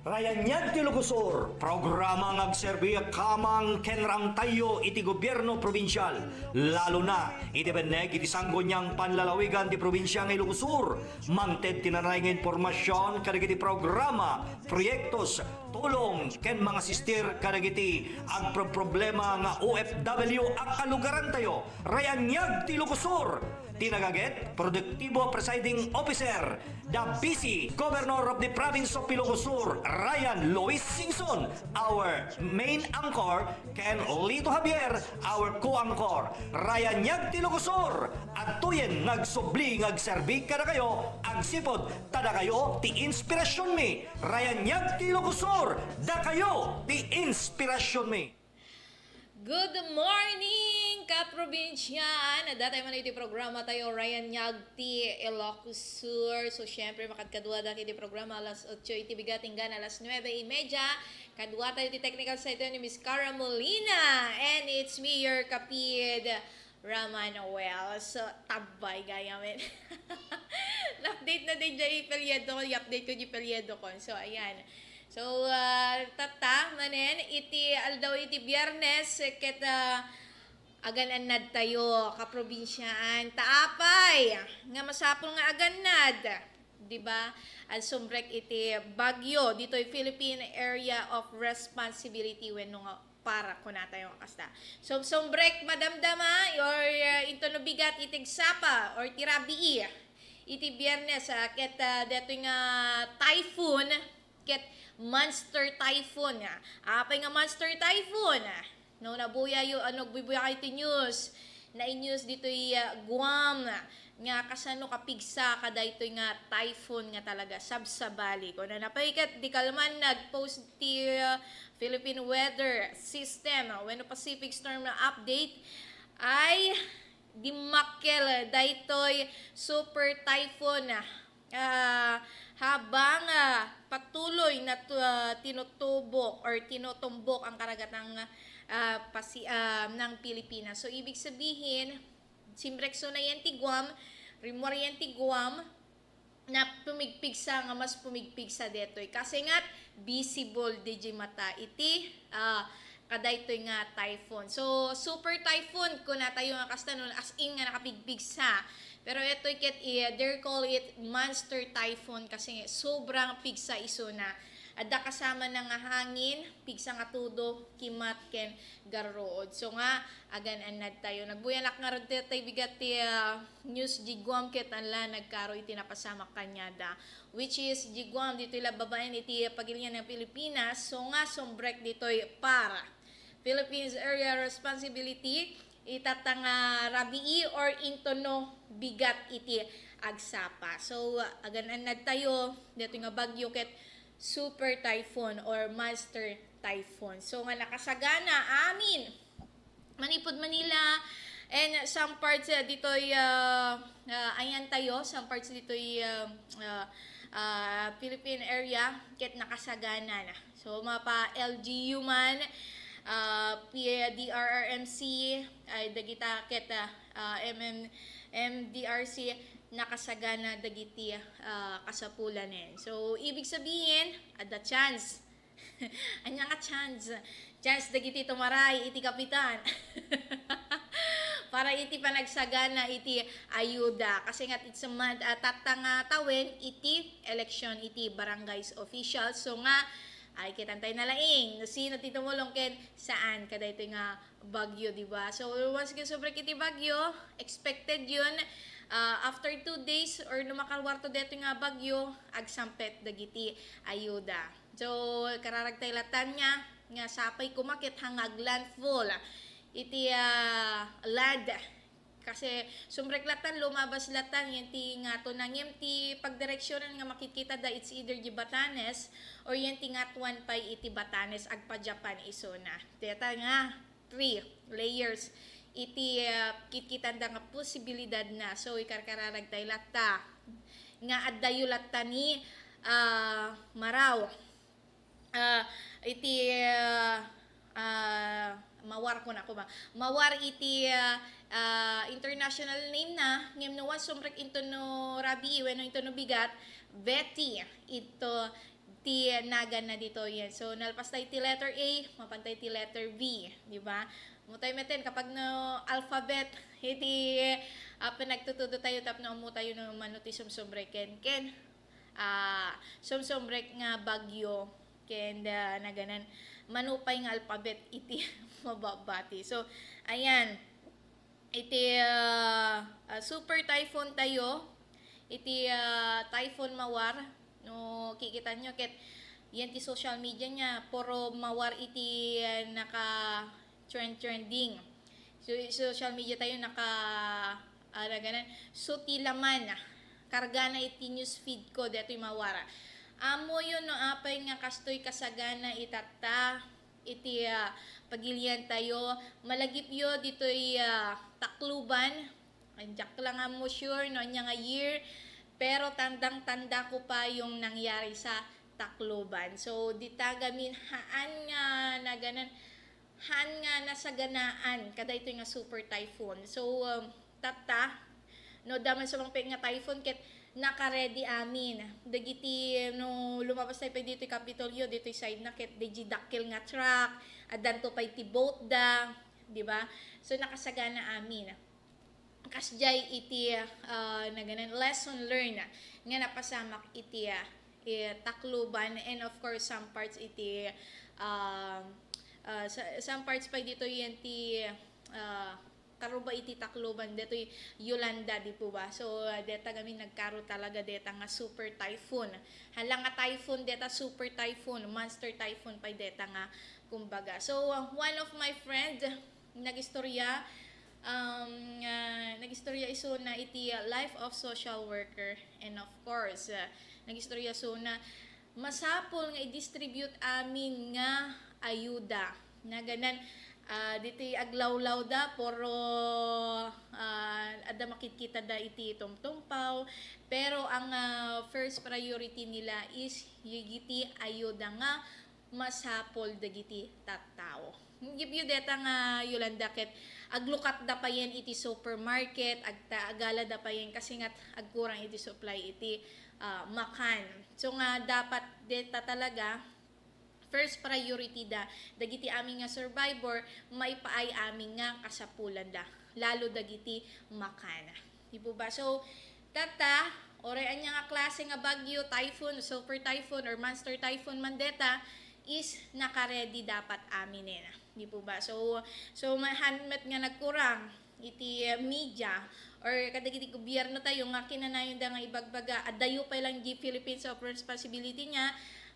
Ryanniag Ti Ilocos Sur, programa ngagserbi kamang kenram tayo iti gobyerno probinsyal, lalo na iti beneg iti sanggonyang panlalawigan ti probinsya ng Ilocos Sur. Mangted tinanay ng informasyon kadagiti programa, proyektos, tulong ken mga sister kadagiti ang problema nga OFW ang kalugaran tayo. Ryanniag Ti Ilocos Sur, tinagaget Produktibo Presiding Officer, the busy Governor of the Province of Ilocos Sur, Ryan Luis Singson, our main anchor, Ken Lito Javier, our co-anchor. Ryanniag Ti Ilocos Sur, at tuyen ngagsubli ngagserbi kada kayo, agsipod tada kayo ti inspirasyon mi. Ryanniag Ti Ilocos Sur, da kayo ti inspirasyon mi. Good morning, kaprobinsyaan! Datay man iti programa tayo, Ryanniag Ti Ilocos Sur. So, syempre, makadkadwa dati iti programa, alas 8 iti bigatinggan, alas 9:30. Kadwa tayo iti technical side ni Miss Cara Molina. And it's me, your kapid, Ramanuel. So, tabay, gayamin. Na-update na din dyan ipelyedo ko, i-update ko yung ipelyedo ko. So, ayan. So, tata, manen, iti aldaw iti biyernes, ket agananad tayo, kaprobinsyaan, taapay, nga masapol nga aganad, diba? Al sumbrek iti Bagyo, dito'y Philippine Area of Responsibility, when nga para ko na tayo kasta. So, sumbrek madamdama, or ito no bigat itig sapa, or tirabii, iti biyernes, ket deto'y nga typhoon, ket monster typhoon nga. Apay nga monster typhoon. No, nabuya yung bubuya kayo iti news. Na-news dito Guam nga kasano kapigsa kada ito nga typhoon nga talaga sabsabali. Kung napaikat di kalman nag-post ti Philippine Weather System when Pacific Storm na update ay di makel daytoy super typhoon habang patuloy na tinutubok or tinutumbok ang karagatang ng Pilipinas. So, ibig sabihin, Simrekso na yan ti Guam, Rimor yan ti Guam, na pumigpigsa nga mas pumigpigsa detoy. Kasi nga, visible di mata iti kadaytoy nga typhoon. So, super typhoon, kung natayo nga kasta nun, as in nga nakapigpigsa. Pero ito they call it monster typhoon kasi sobrang pigsa iso na. Adda kasama ng hangin, pigsa nga tudo, kimat ken garood. So nga, agan-anad tayo. Nagbuyanak nga rin tayo bigat news Jiguam ket anla nagkaro iti napasama kanyada. Which is Jiguam, dito ila babaen iti pagilian ng Pilipinas. So nga, sombrek dito'y para Philippines Area Responsibility itatang rabii or intono bigat iti agsapa. So, agan-anad tayo, dito nga bagyo ket super typhoon or monster typhoon. So, nga nakasagana, amin, Manipod Manila, and some parts dito'y, ayan tayo, some parts dito'y Philippine area, ket nakasagana na. So, mapa LGU man, DRRMC, ay dagita ket MDRC nakasagana dagiti kasapulanen. So ibig sabihin ada chance. Anya nga chance dagiti tumaray iti kapitan. Para iti panagsagana iti ayuda kasi nga it's a month tatang tawen iti election iti barangays official. So nga ay kitantay na laing sino ti tumulong ken saan kada ito nga bagyo, di ba? So once again sobre kiti bagyo, expected yun after 2 days or numakalwarto dito nga bagyo agsampet dagiti ayuda. So kararagtay latan niya nga sapay kumakit hangag landfall iti land kasi sumrek latan lumabas latan yan ti nga to nang yan ti pagdireksyonan nga makikita da it's either di Batanes or yan ti nga tuwan pay iti Batanes agpa Japan isona deta nga 3 layers iti kitkitan da nga posibilidad na so ikarkararag tay latta nga addayo latta ni Maraw iti mawar ko na ko ba mawar iti international name na ngem no one sumrek into no rabi iwen no into no bigat Betty ito ti nagan na dito yan so nalpas tayo ti letter A mapantay ti letter B di ba mutay meten kapag no alphabet iti pinagtutudo tayo tapno mo tayo no manuti sumsumrek ken sumsumrek nga bagyo ken naganan manupay nga alphabet iti mababati so ayan iti super typhoon tayo iti typhoon mawar no kikita nyo ket yan ti social media nya puro mawar iti naka trending so social media tayo naka ganan so ti laman karga na iti news feed ko dito yung mawara amo yun no apay nga kastoy kasagana itata iti pagilian tayo malagip yo dito takluban anjak lang mo sure no nya nga year pero tandang-tanda ko pa yung nangyari sa takluban so dita gamin haan nga naganan haan nga nasaganaan kada ito nga super typhoon so tata no daman sa mga nga typhoon ket naka-ready amin dagiti no lumabas tayo pa dito yung Kapitolyo dito yung side na ket digi dakil nga truck adanto pa iti boat da di ba so nakasagana amin kasjay iti naganan lesson learned nga napasamak iti takluban and of course some parts iti some parts pa dito yan ti karuba iti takluban dito Yolanda di po ba so deta kami nagkaro talaga deta nga super typhoon hala nga typhoon deta super typhoon monster typhoon pa deta nga kumbaga so one of my friend nagistorya nagistorya iso na iti life of social worker and of course nagistorya so na masapol nga i-distribute amin nga ayuda na ganan dito aglawlaw da poro ada makikita da iti tumtumpaw pero ang first priority nila is yigiti ayuda nga masapol dagiti tattao give you deta nga Yolanda ket aglukat da pa yan iti supermarket agala da pa yan kasi nga agkurang iti supply iti makan so nga dapat deta talaga first priority da dagiti aming nga survivor may paay aming nga kasapulan da lalo dagiti makana di po ba so tata oray anya nga klase nga bagyo typhoon super typhoon or monster typhoon mandeta is naka-ready dapat amin na di po ba so mahanmet nga nagkurang iti media or kadagiti gobyerno tayo nga kinanayon da nga ibagbaga adayo pa lang di Philippines of responsibility niya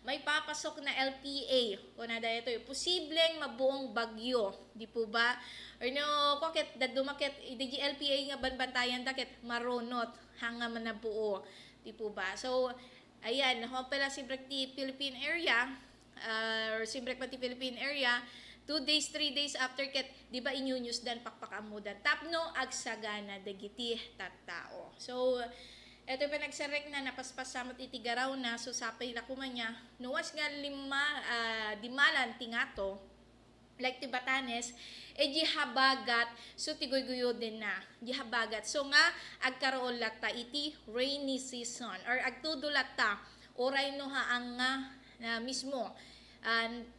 may papasok na LPA o na dahito posibleng mabuong bagyo di po ba or no kokit dadumakit di LPA nga banbantayan daket marunot hanga man nabuo di po ba so ayan pala si Bracti Philippine area or si Bracti Philippine area 2 days 3 days after ket di ba news dan pakpakamudan tapno agsagana dagiti tattao so eto pa nagsarek na napaspasamot iti garaw na so sapay la kumanya nuwas nga dimalan tingato like ti Batanes di habagat so tigoy-guyo din na di habagat so nga agkaroon latta iti rainy season or agtudo latta oray no haang nga mismo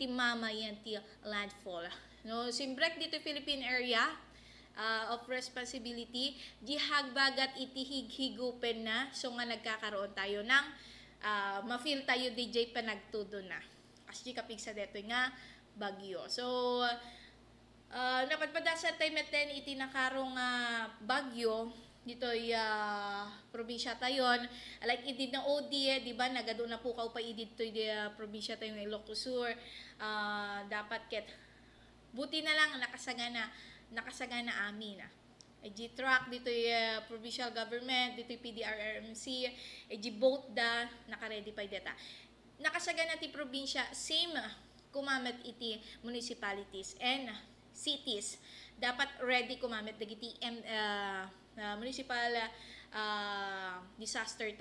timama yan ti landfall no simbrek dito Philippine area of responsibility di hagbagat iti highigupen na so nga nagkakaroon tayo ng ma-feel tayo DJ panagtudo na kasi kapigsa dito nga bagyo so napadpadasan tayo meten iti nakarong bagyo dito probinsya tayon like idid na OD di ba nagado na po pa idid to probinsya tayo ng Ilocos Sur. Dapat ket buti na lang nakasagana amin G-Track dito provincial government dito PDRRMC G-boat da naka-ready pa data nakasagana ti probinsya same kumamet iti municipalities and cities dapat ready kumamit dagiti municipal disaster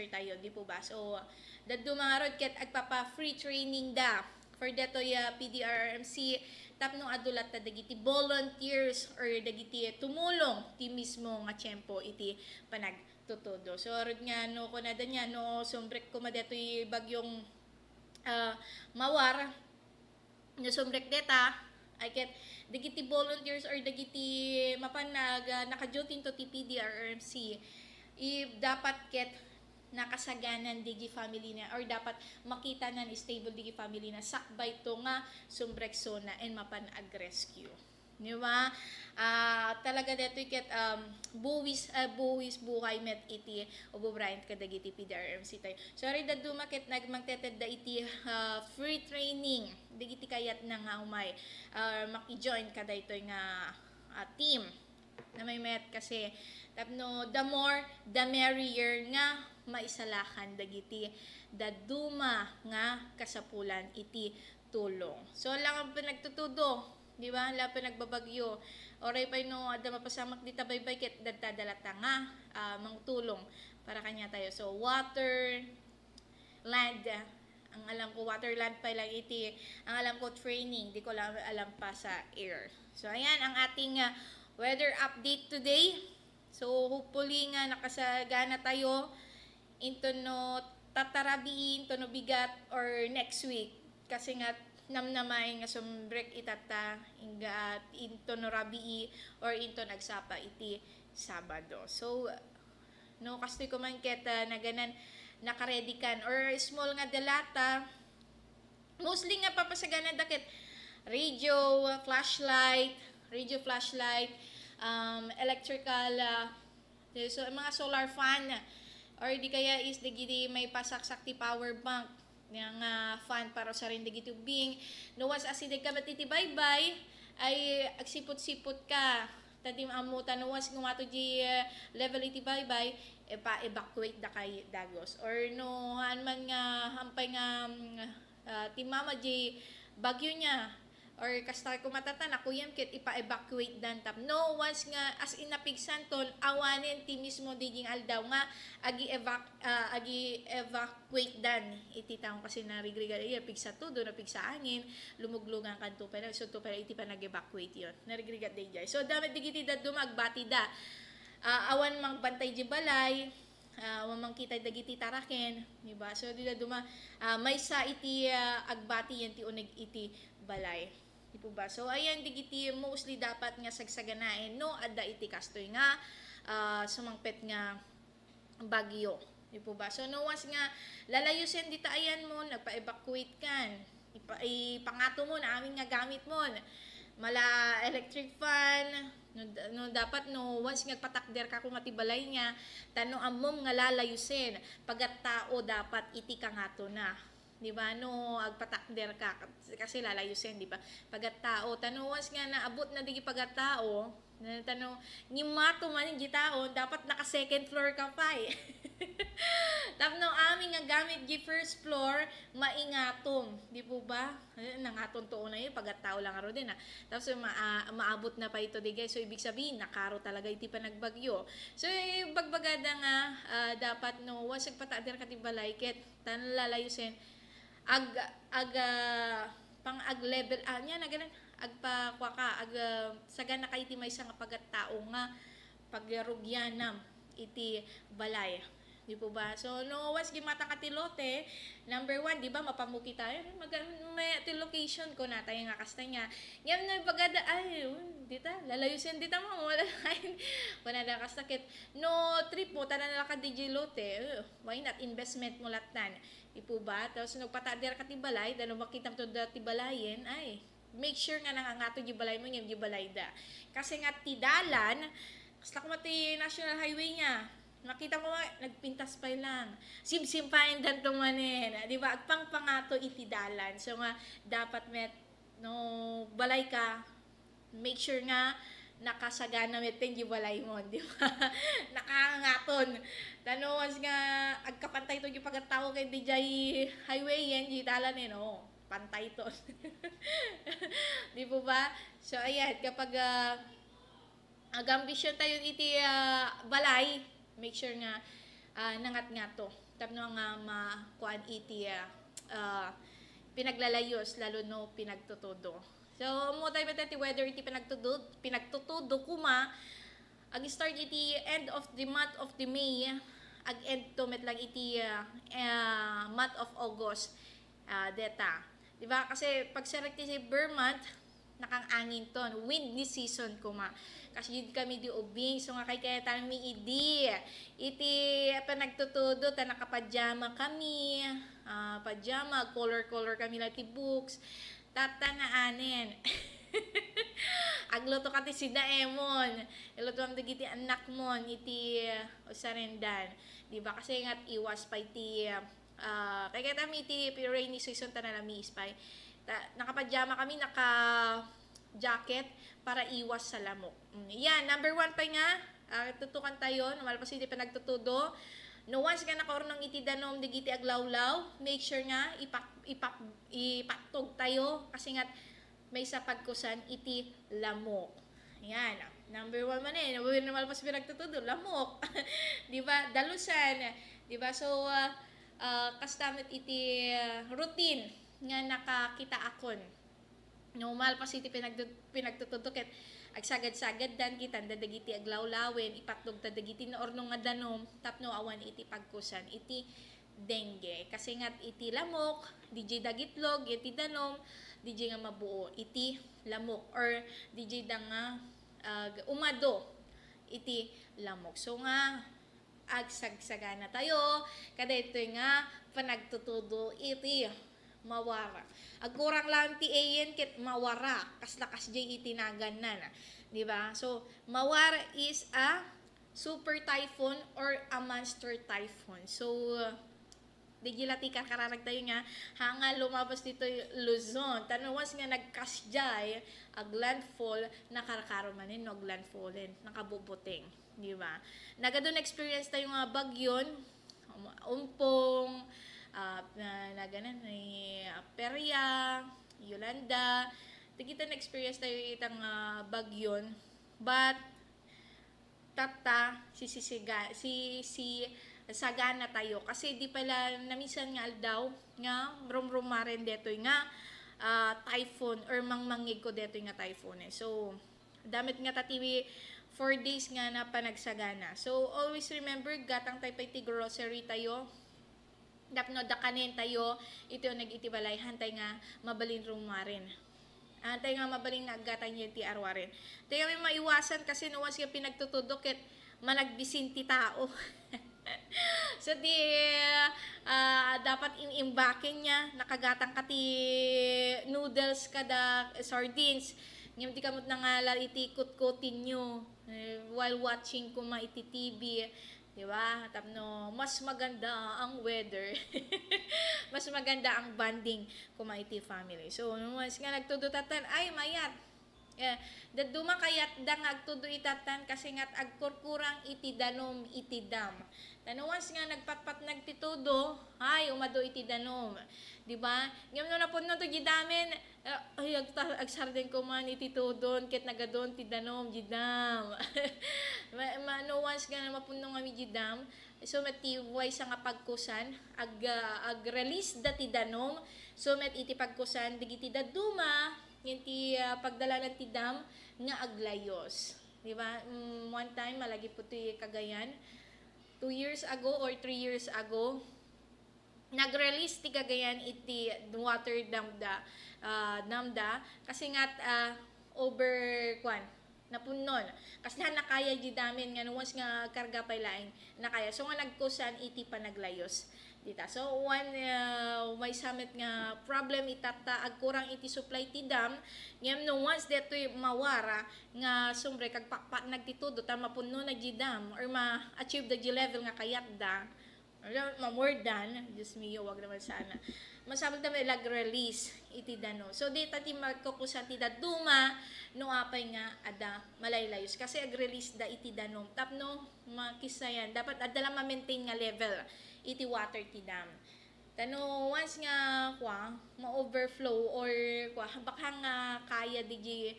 tayo di po ba so dadto mangarod ket agpapa free training da for dato PDRMC tapno adulat ta dagiti volunteers or dagiti tumulong ti mismo nga tiyempo iti panagtutudo so arod nga no kunada nya no sombrek ko madetoy bagyong mawar no sombrek deta I get dagiti volunteers or dagiti mapanag naka-duty to PDRMC dapat ket nakasaganan digi family na or dapat makita na stable digi family na sakbay to nga sumbrek zona and mapan-ag-rescue. Di ba? Talaga dito ket buwis buhay met iti Obo Bryant kadagiti PDRMC tayo. Sorry da dumaket nagmangteted da iti free training digiti kayat na nga umay maki-join kada ito nga team na may met kasi tapno the more the merrier nga maisalakan dagiti daduma nga kasapulan iti tulong. So lang ang pinagtutudo di ba? La pa nagbabagyo. Oray pa no ada mapasamak di tabaybay ket dadadalata nga mangtulong para kanya tayo. So water, land, ang alam ko water land pa lang iti. Ang alam ko training, di ko lang alam pa sa air. So ayan ang ating weather update today. So hopefully nga nakasagana tayo into no tatarabiin, to no bigat or next week kasi nga namnamay nga sumbrek itata inga into no rabii or into nagsapa iti Sabado. So no kastoy ko man ket naganan naka-ready kan or small nga dalata mostly nga papasagana dakit radio flashlight electrical so mga solar fan or di kaya is digiti may pasaksak ti power bank yang fan para sa rin dagiti tubing no once asidig ka matitibaybay ay agsipot-sipot ka tadim amutan no once ngumato di level iti baybay evacuate da kay dagos or no han man nga hampay nga ti mama di bagyo niya or kasta ko matatan ako yan ket ipa-evacuate dan tap no once nga as in napigsan ton awanen ti mismo diging aldaw nga agi evacuate dan iti taong kasi narigrigal pigsa todo na pigsa angin lumuglugan kanto pero so to pero iti pa nag-evacuate yon narigrigat day jay so damit digiti da dumagbati da awan mang bantay di balay wamang kita dagiti taraken di ba so dila duma may sa iti agbati yan ti uneg iti balay di po ba so ayan digiti mostly dapat nga sagsaganaen no adda iti kastoy nga sumangpet nga bagyo di po ba so no once nga lalayusen dita ayan mo nagpa-evacuate kan ipangato mo na amin nga gamit mo mala electric fan no dapat no once nga patakder ka kung matibalay nga tanong amom nga lalayusen pagat tao dapat iti kangato na di ba no agpatakder ka kasi lalayusen di ba pagat tao tanong once nga naabot na digi pagat tao tanong ni mato man yung tao dapat naka second floor ka pa tapno aming nga gamit gi first floor maingatom di po ba nangaton to na yun pagat tao lang aro din tapos maabot na pa ito di guys so ibig sabihin nakaro talaga iti pa nagbagyo so bagbagada nga dapat no wasag patader ka ti balay ket tan lalayusen pang level nya na ganun agpakwa ka sagana kay iti maysa nga pagat tao nga pagrugyanam iti balay di po ba so no was gimata ka ti lote number 1 di ba mapamuki tayo may ti location ko na tayo nga kasta nya ngem na bagada ay dita lalayusen dita mo wala kuna da kasta ket no trip mo tanan la ka DJ lote why not investment mo latan di po ba tapos nagpatader ka ti balay dano makita to ti balayen ay make sure nga nangangato di balay mo ngem di balay da kasi nga ti dalan Kasla ko mati national highway niya. Makita mo nga, nagpintas pa lang. Simsimpain dan tumanin. Di ba? Agpang pangato itidalan. So nga, dapat no, balay ka, make sure nga, nakasagana meteng gibalay mo, di ba? Nakangaton. Tanong nga, agkapantay to yung pagkatao kay DJ highway yan, gitalan no? Pantay to. Di po ba? So, ayan, kapag ambisyon tayo iti balay, make sure nga nangat nga to. Tapno nga makuan iti pinaglalayos, lalo no pinagtutudo. So, mo tayo ti weather iti pinagtutudo kuma, ag start iti end of the month of the May, ag end to met lang iti month of August, deta. Diba? Kasi pag select iti month, nakang angin ton, windy season kuma. Kasi yun kami di ubing, so nga kaya tayo iti nagtutudo, ta nakapadyama kami, padyama, color kami lang ti books, tatanaanin. Agluto ka ti si Daemon, iluto ang dagiti anak mo, iti usarendan. Diba? Kasi nga iwas pa iti, kaya tayo iti rainy season ta nalami ispay. Nakapadyama kami, jacket para iwas sa lamok. Yan, number 1 pa nga, tutukan tayo, namalpas hindi pa nagtutudo. No, once ka nakaroon ng itidanom, digiti aglawlaw, make sure nga, ipatog tayo, kasi nga, may sapagkusan, iti lamok. Yan, number 1 man namalpas pa nagtutudo, lamok. Diba? Dalusan. Diba? So, kastamit iti routine nga nakakita akon. Normal pa iti pinagtututukit agsagad-sagad dan kita dadagiti aglawlawin ipatdog ta dagiti na orno nga danom tapno awan iti pagkusan iti dengue kasi nga iti lamok DJ dagitlog iti danom DJ nga mabuo iti lamok or DJ da nga umado iti lamok. So nga agsagsagana tayo kada ito nga panagtutudo iti mawara. Agkurang lang ti ayen kit mawara kas jay itinagan na. Di ba? So, mawara is a super typhoon or a monster typhoon. So, digilati ka kararag tayo nga hanga lumabas dito Luzon. Tanawas nga nagkasjay ag landfall nakarakaromanin no landfallen nakabubuting. Di ba? Nagadon experience tayo nga bagyon umpong na ganan ni Perya, Yolanda. Kita na experience tayo itang bagyon. But sagana tayo kasi di pala namisan nga aldaw nga rumrumaren detoy nga typhoon or mangmangig ko detoy nga typhoon So damit nga tatiwi 4 days nga na panagsagana. So always remember gatang tayo pa iti grocery tayo. Dapno dakanin tayo, ito yung nag-itibalayhan tayo nga mabalin rumarin. Tayo nga mabalin nga agatan yung ti arwarin. Tayo may maiwasan kasi nuwas yung pinagtutudok at managbisin ti tao. So dapat inimbakin niya, nakagatang ka ti noodles kada sardines. Ngayon di kamot nangalal itikot-kotin nyo while watching kuma iti TV. Diba? Tapno, mas maganda ang weather. Mas maganda ang bonding kumaiti family. So, once nga nagtudutatan, ay mayat. Daduma kayat dang agtudo itatan kasi nga't agkurkurang iti danom iti dam. Once nga nagpatpat nagtitudo, ay umado iti danom. Diba? Ngayon na po to gidamin, ay agsardin ko man iti tudon, ket nagadon ti danom gidam. Once nga na mapuno nga mi gidam, so matiway sa nga pagkusan, ag-release dati danom, so met iti pagkusan, digiti daduma, yung ti pagdala ng tidam nga aglayos. Diba? One time, malagi po ti Cagayan, 2 years ago or 3 years ago, nag-release ti Cagayan iti water damda kasi nga over napunon. Kasi nakaya di damin nga once nga karga pa laing nakaya. So nga nagkusan iti panaglayos dita. So one may summit nga problem itata agkurang iti supply ti dam ngem no once detoy mawara nga sumbre kag pakpak nagtitudo ta mapunno na di dam or ma-achieve the level nga kayat da or ma-more than just me wag naman sana masabag na may lag-release iti dano. So dita ti magkukusan ti duma no apay nga ada malaylayos kasi ag-release da iti dano tapno makisayan dapat adala ma-maintain nga level iti water ti dam. Tano once nga ma-overflow or baka nga kaya di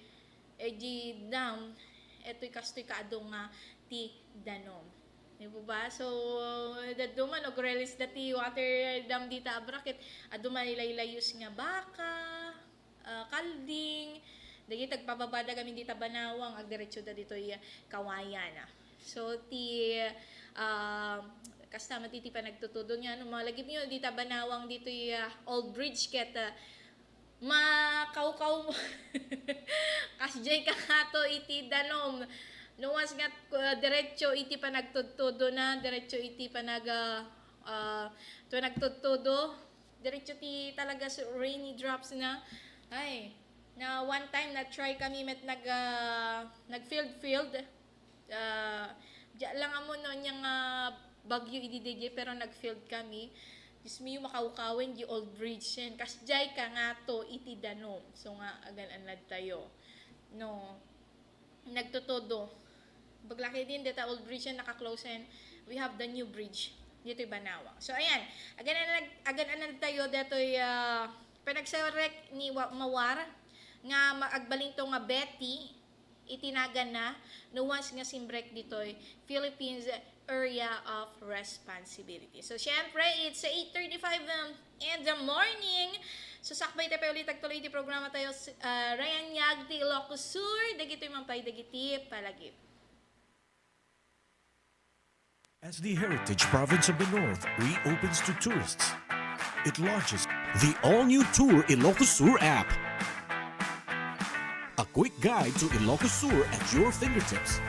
dam eto'y kastoy kaadong nga ti danom. Di ba? So, daduman og-release dati water dam dita abrakit aduman ilaylayos nga baka, kalding, dagi tagpababada kami dita banawang agdiretso da dito kawayan. So, kasama titi pa nagtutudo niya no malagip niyo dita banawang dito old bridge ket makaukaw mo kasjay ka to iti danom no was nga diretso iti pa nagtutudo na diretso iti pa nagtutudo diretso ti talaga rainy drops na ay na one time na try kami met nag field lang amo no nyang bagyo ididigi pero nag-field kami. Just mi makaukawin di old bridge yan. Kasjay ka nga to iti danom. So nga agan-anad tayo. No. Nagtutudo. Baglaki din dita old bridge yan naka-close yan. We have the new bridge. Dito'y Banawa. So ayan. Agan-anad tayo dito'y panagsarek ni Mawar nga maagbaling to nga Betty itinagan na no once nga simbrek dito'y Philippines area of responsibility. So, syempre, it's 8:35 in the morning. So, sakbay tayo ulit tagtuloy di programa tayo Ryanniag Ti Ilocos Sur. Dagito'y mampay dagiti palagip. As the heritage province of the North reopens to tourists, it launches the all-new Tour Ilocos Sur app. A quick guide to Ilocos Sur at your fingertips.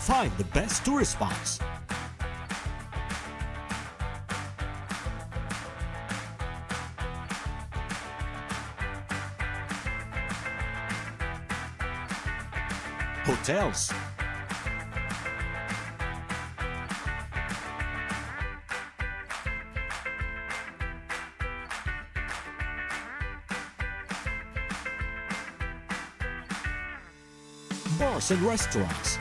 Find the best tourist spots. Hotels. Bars and restaurants.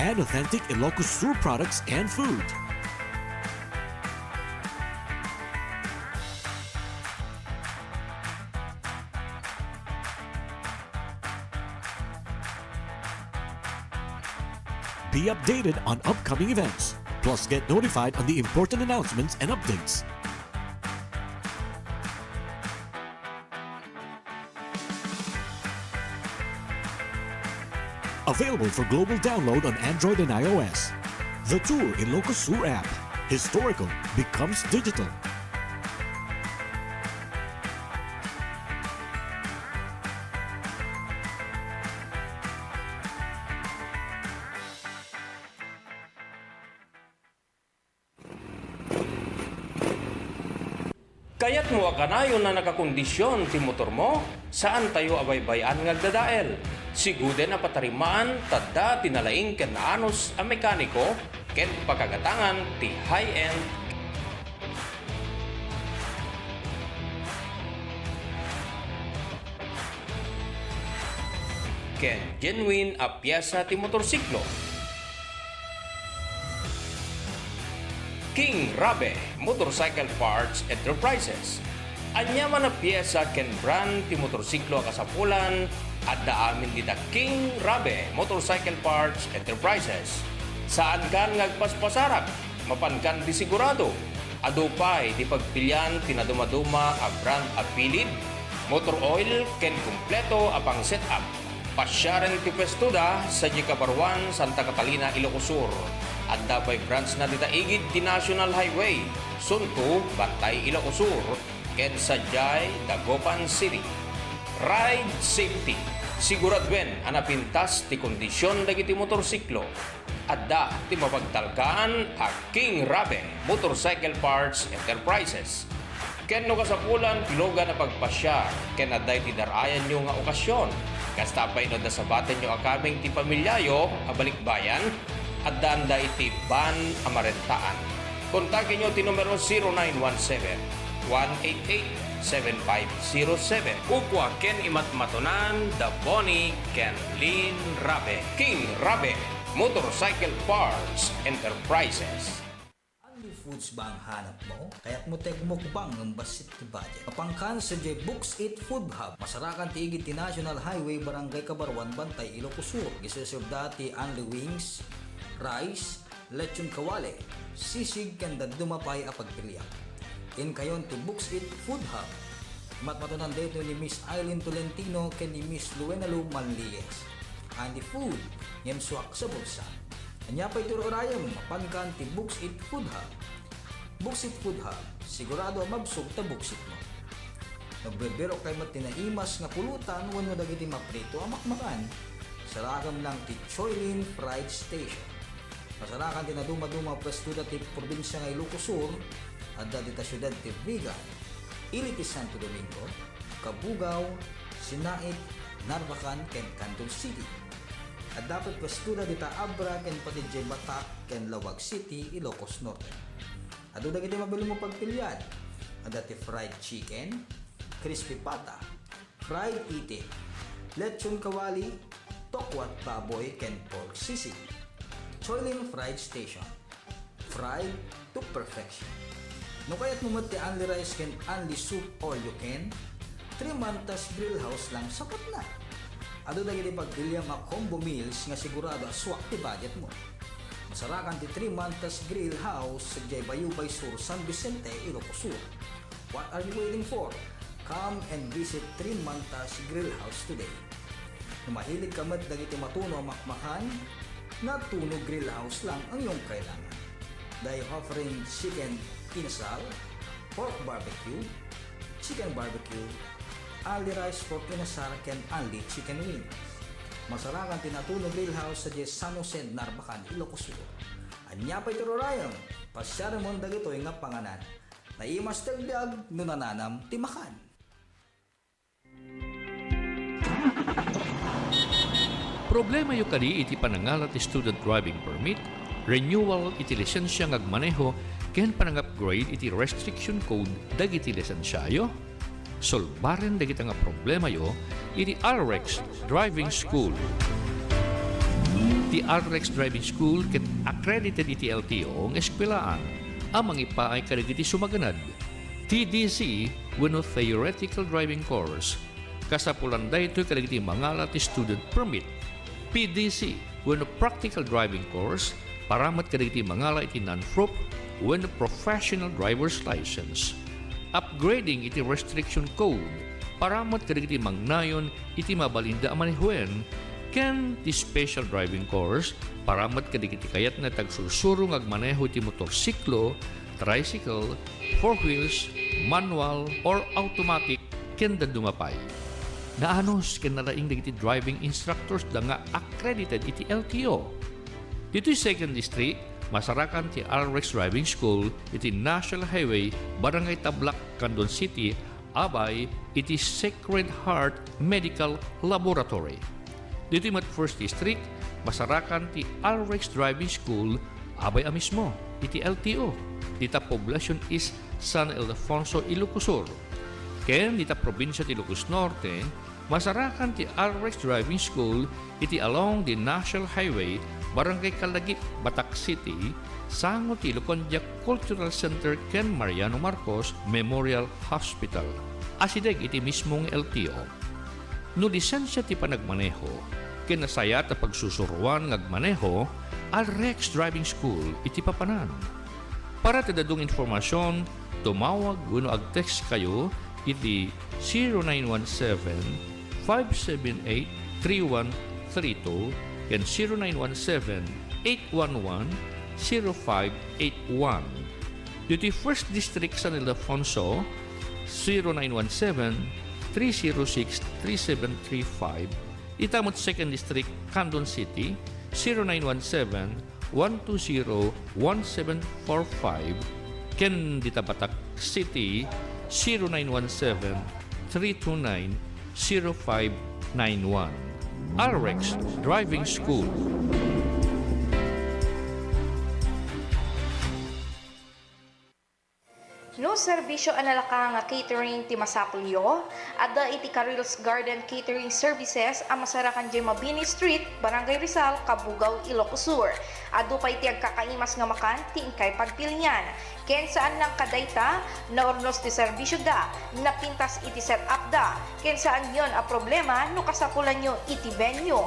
And authentic Ilocos Sur products and food. Be updated on upcoming events, plus get notified on the important announcements and updates. Available for global download on Android and iOS. The Tour Ilocos Sur app. Historical becomes digital. Kaya't mo kanayon na nakakondisyon ti motor mo, saan tayo abaybayan ngagdadael? Siguden na patarimaan, tadda tinalaing ken naanos a mekaniko, ken pagkagatangan ti high-end ken genuine a piyesa ti motorsiklo. King Rabe Motorcycle Parts Enterprises. Anyaman na piyesa ken brand ti motorsiklo kasapulan at daamin dita King Rabe Motorcycle Parts Enterprises. Saan kan ngagpaspasarak, mapankan di sigurado, Adupay di pagpilyan tinadumaduma a brand apilid, motor oil ken kumpleto apang setup. Pasyaren ti pwestuda sa Jikabarwan, Santa Catalina, Ilocos Sur. At dapay branch na ditaigid ti National Highway, Sunto, Bantay, Ilocos Sur, ken Sadyay, Dagupan City. Ride safety. Siguradwen anapintas ti kondisyon dagiti motorsiklo. Adda ti mapagtalkaan a King Rabe Motorcycle Parts Enterprises. Ken no kasapulan piloga na pagpasya ken adday ti darayan nyo nga okasyon. Kastapay no dasabaten nyo akaming ti pamilyayo a balikbayan at danda iti ban amarentaan. Kontakin nyo ti numero 0917-188-7507. Upwa ken imatmatonan da Bonnie ken Lynn Rabe. King Rabe Motorcycle Parts Enterprises. Only foods ba ang hanap mo? Kaya't mo mukbang ng basit ti budget. Kapangkan sa J Books Eat Food Hub. Masarakan ti igit ti National Highway Barangay Kabarwan, Bantay, Ilocos Sur. Giseserve dati only wings, rice, lechon kawale, sisig ken dadumapay a pagpilian. In kayon ti Books Eat Food Hub. Matmatunan dito ni Miss Eileen Tolentino ken ni Miss Luenalu Manlies. And the food ngem suwak sa bulsa. Anya pa ito rayam mapankan ti Books Eat Food Hub. Books Eat Food Hub, sigurado mabsog ta buksit mo. Nagbebero kay matinaimas nga pulutan wenno dagiti maprito amakmakan. Saragam lang ti Choylin Fried Station. Masarakan ti naduma-duma pwestuda ti probinsya nga Ilocos Sur, adda dita syudad ti Vigan, ili ti Santo Domingo, Kabugao, Sinait, Narvacan ken Canton City. At dapat pwestuda dita Abra ken pati Batak ken Lawag City, Ilocos Norte. Adu dagiti mabili mo pagpilian. Adda ti fried chicken, crispy pata, fried itik, lechon kawali, tokwat baboy ken pork sisig. Choylin Fried Station. Fried to perfection. No kaya't mumati only rice ken only soup all you can, 3 mantas grill house lang sapat na. Ado dagiti pagpilya nga combo meals nga sigurado aswak ti budget mo. Masarakan ti 3 mantas grill house sa Bayubay Sur, San Vicente, Ilocos Sur. What are you waiting for? Come and visit 3 mantas grill house today. Kung mahilig ka mat dagiti matuno makmakan, na tuno grill house lang ang iyong kailangan. Dahil offering chicken inasal, pork barbecue, chicken barbecue, only rice pork inasal ken only chicken wings. Masarakan tinatuno grill house sa San Jose, Narvacan, Ilocos Sur. Anya pa ito rorayang, pasyara mo dagito nga panganan, na imas tagdag no nananam timakan. Problema yung kadi iti panangalat ti student driving permit, renewal iti lisensya ngagmaneho, ken panang-upgrade iti restriction code dagiti lisensyayo. Solbaren dagiti nga problema yo iti RX Driving School. Ti RX Driving School ket accredited iti LTO ng eskwelaan. Amang ipaay kadagiti sumaganad. TDC wenno theoretical driving course. Kasapulan daytoy kadagiti mangalat ti student permit. PDC wenno practical driving course paramat kadagiti mangala iti non-prop wenno professional driver's license. Upgrading iti restriction code paramat kadagiti mangnayon iti mabalinda a manehuen ken ti special driving course paramat kadagiti kayat na tagsursurong agmaneho iti motorsiklo, tricycle, four wheels, manual or automatic ken dadumapay. Naanos ken nalaing dagiti driving instructors da nga accredited iti LTO. Dito'y 2nd District, masarakan ti RX Driving School iti National Highway, Barangay Tablak, Canton City, abay iti Sacred Heart Medical Laboratory. Dito'y mat 1st District, masarakan ti RX Driving School, abay mismo iti LTO. Dita poblasyon is San Ildefonso, Ilocos Sur. Ken dita probinsya ti Ilocos Norte, masarakan ti RX Driving School iti along the National Highway, Barangay Kalagip, Batak City, sango ti Lucondia Cultural Center ken Mariano Marcos Memorial Hospital. Asideg iti mismong LTO. No lisensya ti panagmaneho, ken nasaya ta pagsusuruan ngagmaneho, RX Driving School iti papanan. Para tidadong informasyon, tumawag uno ag-text kayo iti 0917-578-3132 and 0917-811-0581. Dito 1st District San Ildefonso, 0917-306-3735. Itamot 2nd District, Candon City, 0917-120-1745. Ken Ditabatak City, 0917-329-0591. RX Driving School. No serbisyo analaka nga catering ti Masapulyo, adda iti Caril's Garden Catering Services ang masarakan di Mabini Street, Barangay Rizal, Cabugao, Ilocos Sur. Adu pa iti agkakaimas nga makan ti inkay pagpilian. Ken saan lang kadayta na ornos ti serbisyo da, napintas iti set up da. Ken saan yon a problema no kasapulan nyo iti venue.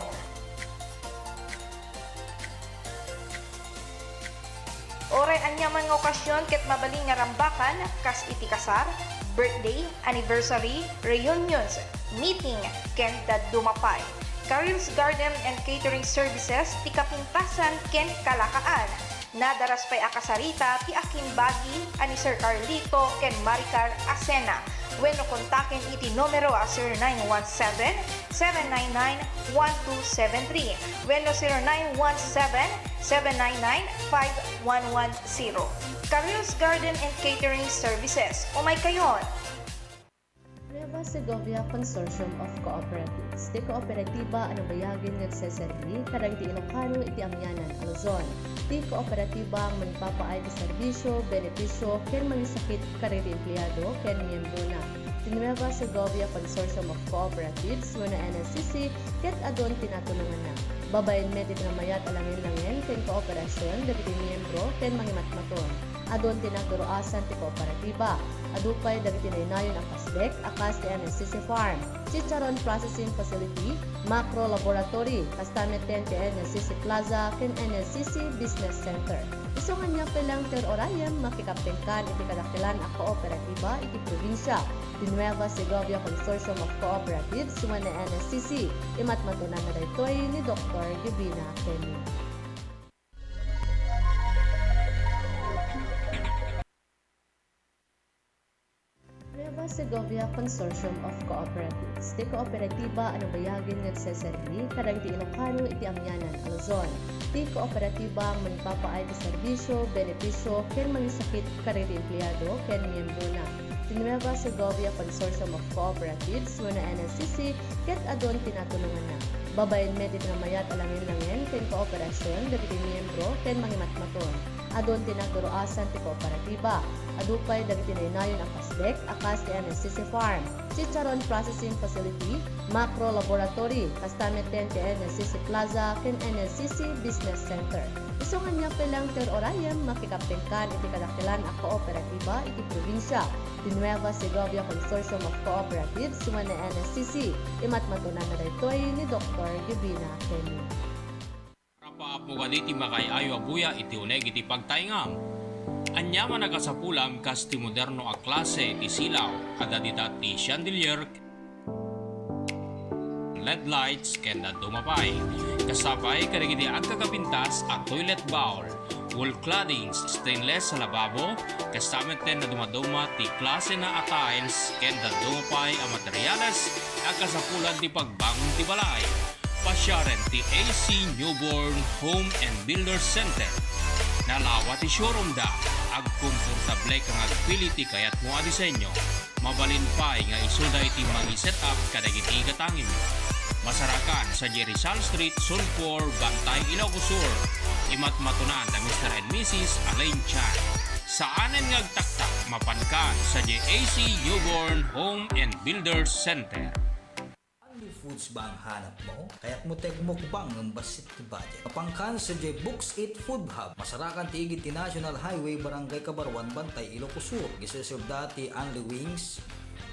Oray anyaman nga okasyon ket mabaling nga rambakan kas iti kasar, birthday, anniversary, reunions, meeting, ken dumapay. Caril's Garden and Catering Services ti kapintasan ken kalakaan. Nadaras pa'y akasarita ti akin bagi ani Sir Carlito ken Maricar Asena. Wenno kontaken iti numero 0917-799-1273. Wenno 0917-799-5110. Caril's Garden and Catering Services. O may kayon! Nueva Segovia Consortium of Cooperatives. Ti kooperatiba ano bayagin nagseserbi karang ti Ilocano iti amyanan a Luzon. Ti kooperatiba ang manpapaay ti serbisyo, benepisyo, ken mangisakit kariti empleyado ken miyembro na. Ti Nueva Segovia Consortium of Cooperatives wano NSCC ket adon tinatulungan na. Babayin medit nga mayat alangin-langin ken kooperasyon dagiti miyembro ken mangimatmaton. Adon tinaturoasan ti kooperatiba. Adupay dagiti naynayon ang kasdek akas ti NSCC Farm, Chicharon Processing Facility, Macro Laboratory, kastameten ti NSCC Plaza, ken NSCC Business Center. Isungan niya pelang ter orayem makikaptengkan iti kadakilan a kooperatiba iti probinsya. Di Nueva Segovia Consortium of Cooperatives suman na NSCC. Imatmatunan na daytoy ni Dr. Divina Kenny. Nueva Segovia Consortium of Cooperatives. Ti kooperatiba ano bayagin nagseserbi karang ti Ilocano iti amyanan a Luzon. Ti kooperatiba ang manpapaay ti serbisyo, benepisyo, ken mangisakit kariti empleyado ken miyembro na. Ti Nueva Segovia Consortium of Cooperatives wano NSCC ket adon tinatulungan na. Babayin medit nga mayat alangin-langin ken kooperasyon dagiti miyembro ken mangimatmaton. Adon tinaturoasan ti kooperatiba. Adupay dagiti naynayon ang kasdek akas ti NSCC Farm, Chicharon Processing Facility, Macro Laboratory, kastameten ti NSCC Plaza ken NSCC Business Center. Isungan niya pelang ter orayem makikaptengkan iti kadakilan a kooperatiba iti probinsya. Di Nueva Segovia Consortium of Cooperatives suman na NSCC. Imatmatunan na daytoy ni Dr. Divina Kenny. Paapo iti makayayo abuya iti uneg iti pagtaingam. Anyaman nagasapulam kas ti moderno a klase iti silaw ada ti chandelier, LED lights ken dumapay. Kasabay kadagiti agkakapintas at toilet bowl, wall claddings, stainless sa lababo, kastameten na dumaduma ti klase na tiles ken dumapay a materyales agkasapulan ti pagbangon ti balay. Pasyaren ti AC Newborn Home and Builder Center. Nalawa ti showroom da, agkomportable kang agpili ti kayat mo a disenyo. Mabalin pa'y nga isuda iti mangi-set up kadagiti katangin mo. Masarakan sa Rizal Street, Sulpor, Bantay, Ilocos Sur. Imatmatunan na Mr. and Mrs. Alain Chan. Saanen ngagtaktak mapankan sa JAC Newborn Home and Builder Center. Foods ba ang hanap mo? Kaya't mo mukbang ng basit ti budget. Kapangkan sa Books Eat Food Hub. Masarakan ti igit ti National Highway Barangay Kabarwan, Bantay, Ilocos Sur. Giseserve dati only wings,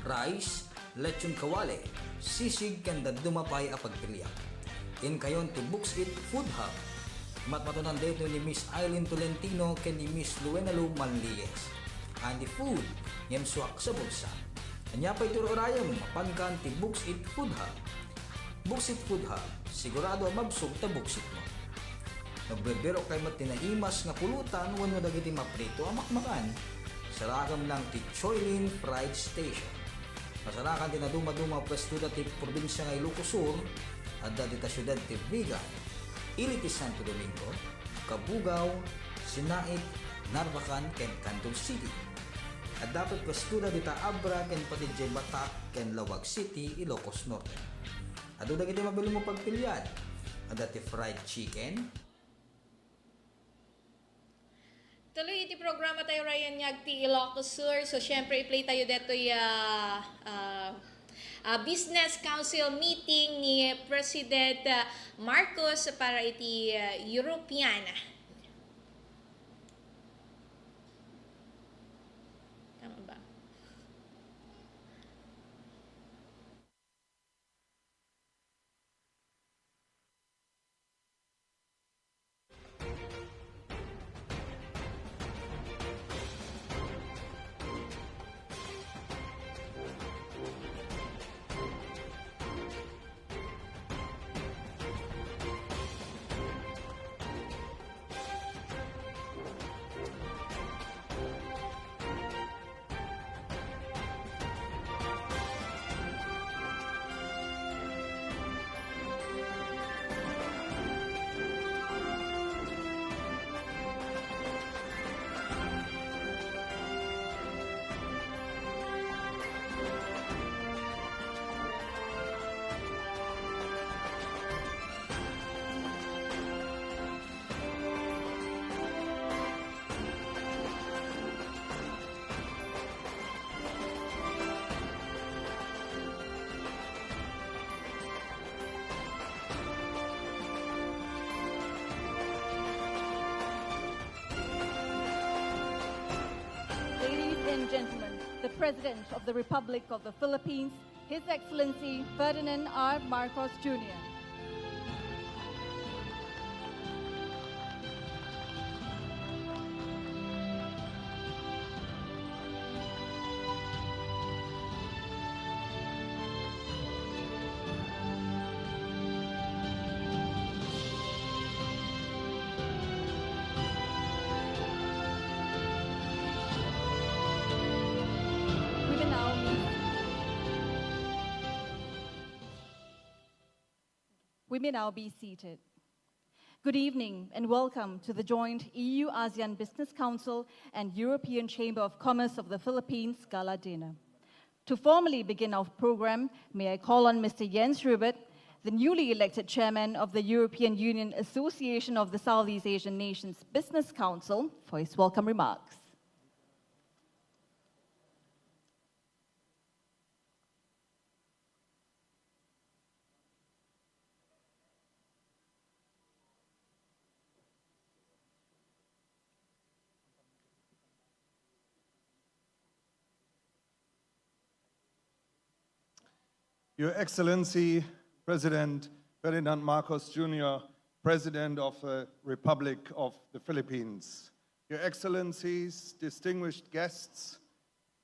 rice, lechon kawale, sisig kanda dumapay a pagpiliak. In kayon ti Books Eat Food Hub. Matmatunan dito ni Miss Eileen Tolentino ken ni Miss Luenalo Manlies. And the food, yem suwak sa bulsa. Anya pa ito rayam, mapankan ti Buksit Food Hub. Buksit Food Hub, sigurado mabsog ta buksit mo. Nagbebero kay matinaimas nga pulutan wano dagiti maprito amakmakan. Saragam lang ti Choylin Fried Station. Masarakan din na dumaduma pwesto dati probinsya ng Ilocos Sur at dati ta syudad ti Vigan, Iliti Santo Domingo, Cabugao, Sinait, Narvacan, ken Canton City. At dapat pwesto dati ta Abra ken pati Batak ken Lawag City, Ilocos Norte. At doon dagiti mabili mo pagpilian. At dati fried chicken. Tuloy iti programa tayo Ryanniag Ti Ilocos Sur. So syempre i-play tayo dito Business Council meeting ni President Marcos para iti European. Tama ba? Ladies and gentlemen, the President of the Republic of the Philippines, His Excellency Ferdinand R. Marcos Jr. We will now meet. We may now be seated. Good evening and welcome to the joint EU-ASEAN Business Council and European Chamber of Commerce of the Philippines Gala Dinner. To formally begin our program, may I call on Mr. Jens Rubert, the newly elected chairman of the European Union Association of the Southeast Asian Nations Business Council, for his welcome remarks. Your Excellency, President Ferdinand Marcos Jr., President of the Republic of the Philippines. Your Excellencies, distinguished guests,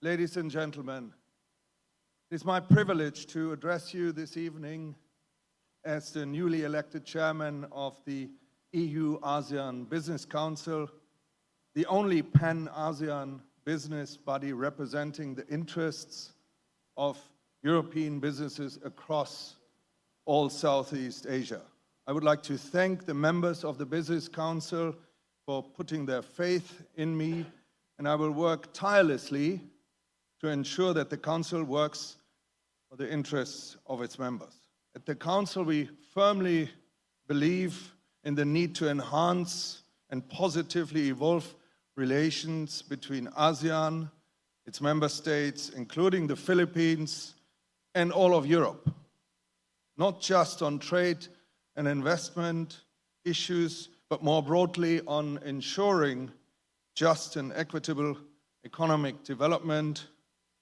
ladies and gentlemen, it is my privilege to address you this evening as the newly elected chairman of the EU-ASEAN Business Council, the only pan-ASEAN business body representing the interests of European businesses across all Southeast Asia. I would like to thank the members of the Business Council for putting their faith in me, and I will work tirelessly to ensure that the Council works for the interests of its members. At the Council, we firmly believe in the need to enhance and positively evolve relations between ASEAN, its member states, including the Philippines, and all of Europe, not just on trade and investment issues, but more broadly on ensuring just and equitable economic development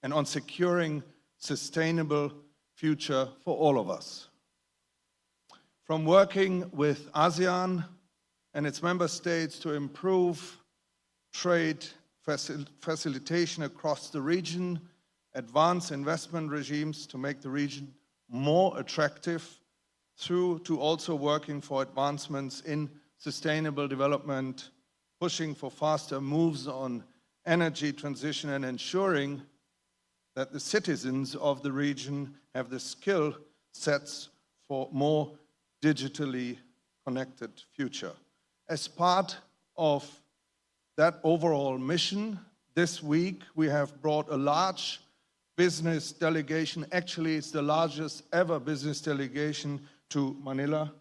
and on securing sustainable future for all of us. From working with ASEAN and its member states to improve trade facilitation across the region, advance investment regimes to make the region more attractive, through to also working for advancements in sustainable development, pushing for faster moves on energy transition, and ensuring that the citizens of the region have the skill sets for more digitally connected future. As part of that overall mission, this week we have brought a large business delegation. Actually, it's the largest ever business delegation to Manila,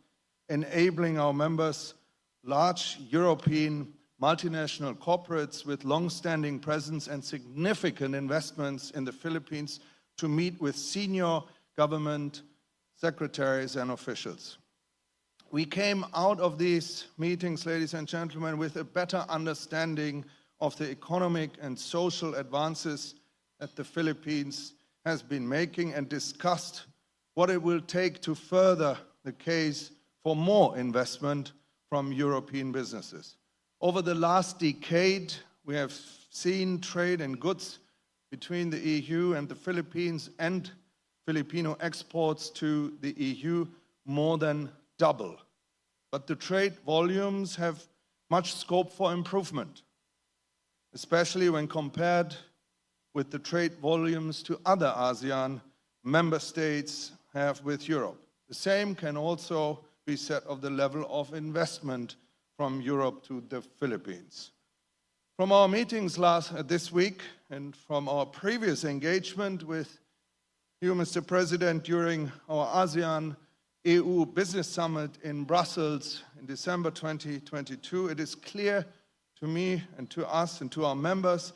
enabling our members, large European multinational corporates with long-standing presence and significant investments in the Philippines, to meet with senior government secretaries and officials. We came out of these meetings, ladies and gentlemen, with a better understanding of the economic and social advances that the Philippines has been making, and discussed what it will take to further the case for more investment from European businesses. Over the last decade, we have seen trade in goods between the EU and the Philippines and Filipino exports to the EU more than double. But the trade volumes have much scope for improvement, especially when compared with the trade volumes to other ASEAN member states have with Europe. The same can also be said of the level of investment from Europe to the Philippines. From our meetings this week and from our previous engagement with you, Mr. President, during our ASEAN EU Business Summit in Brussels in December 2022, it is clear to me and to us and to our members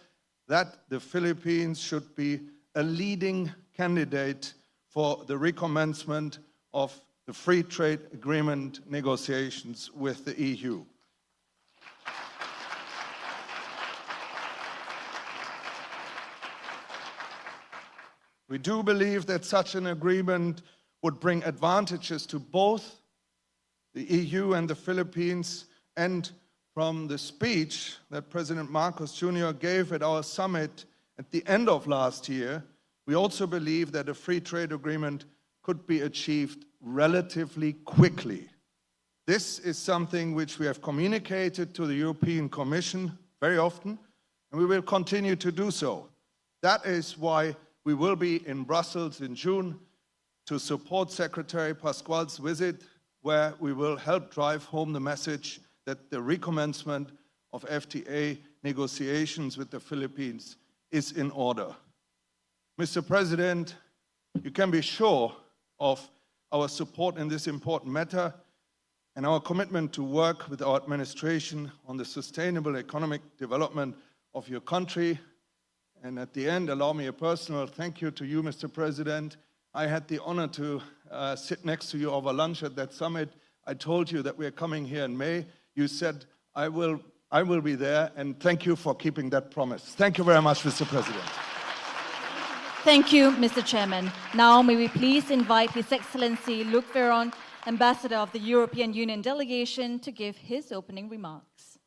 that the Philippines should be a leading candidate for the recommencement of the free trade agreement negotiations with the EU. We do believe that such an agreement would bring advantages to both the EU and the Philippines, and from the speech that President Marcos Jr. gave at our summit at the end of last year, we also believe that a free trade agreement could be achieved relatively quickly. This is something which we have communicated to the European Commission very often, and we will continue to do so. That is why we will be in Brussels in June to support Secretary Pascual's visit, where we will help drive home the message that the recommencement of FTA negotiations with the Philippines is in order. Mr. President, you can be sure of our support in this important matter and our commitment to work with our administration on the sustainable economic development of your country. And at the end, allow me a personal thank you to you, Mr. President. I had the honor to sit next to you over lunch at that summit. I told you that we are coming here in May. You said, I will be there, and thank you for keeping that promise. Thank you very much, Mr. President. Thank you, Mr. Chairman. Now may we please invite His Excellency Luc Veron, Ambassador of the European Union delegation, to give his opening remarks.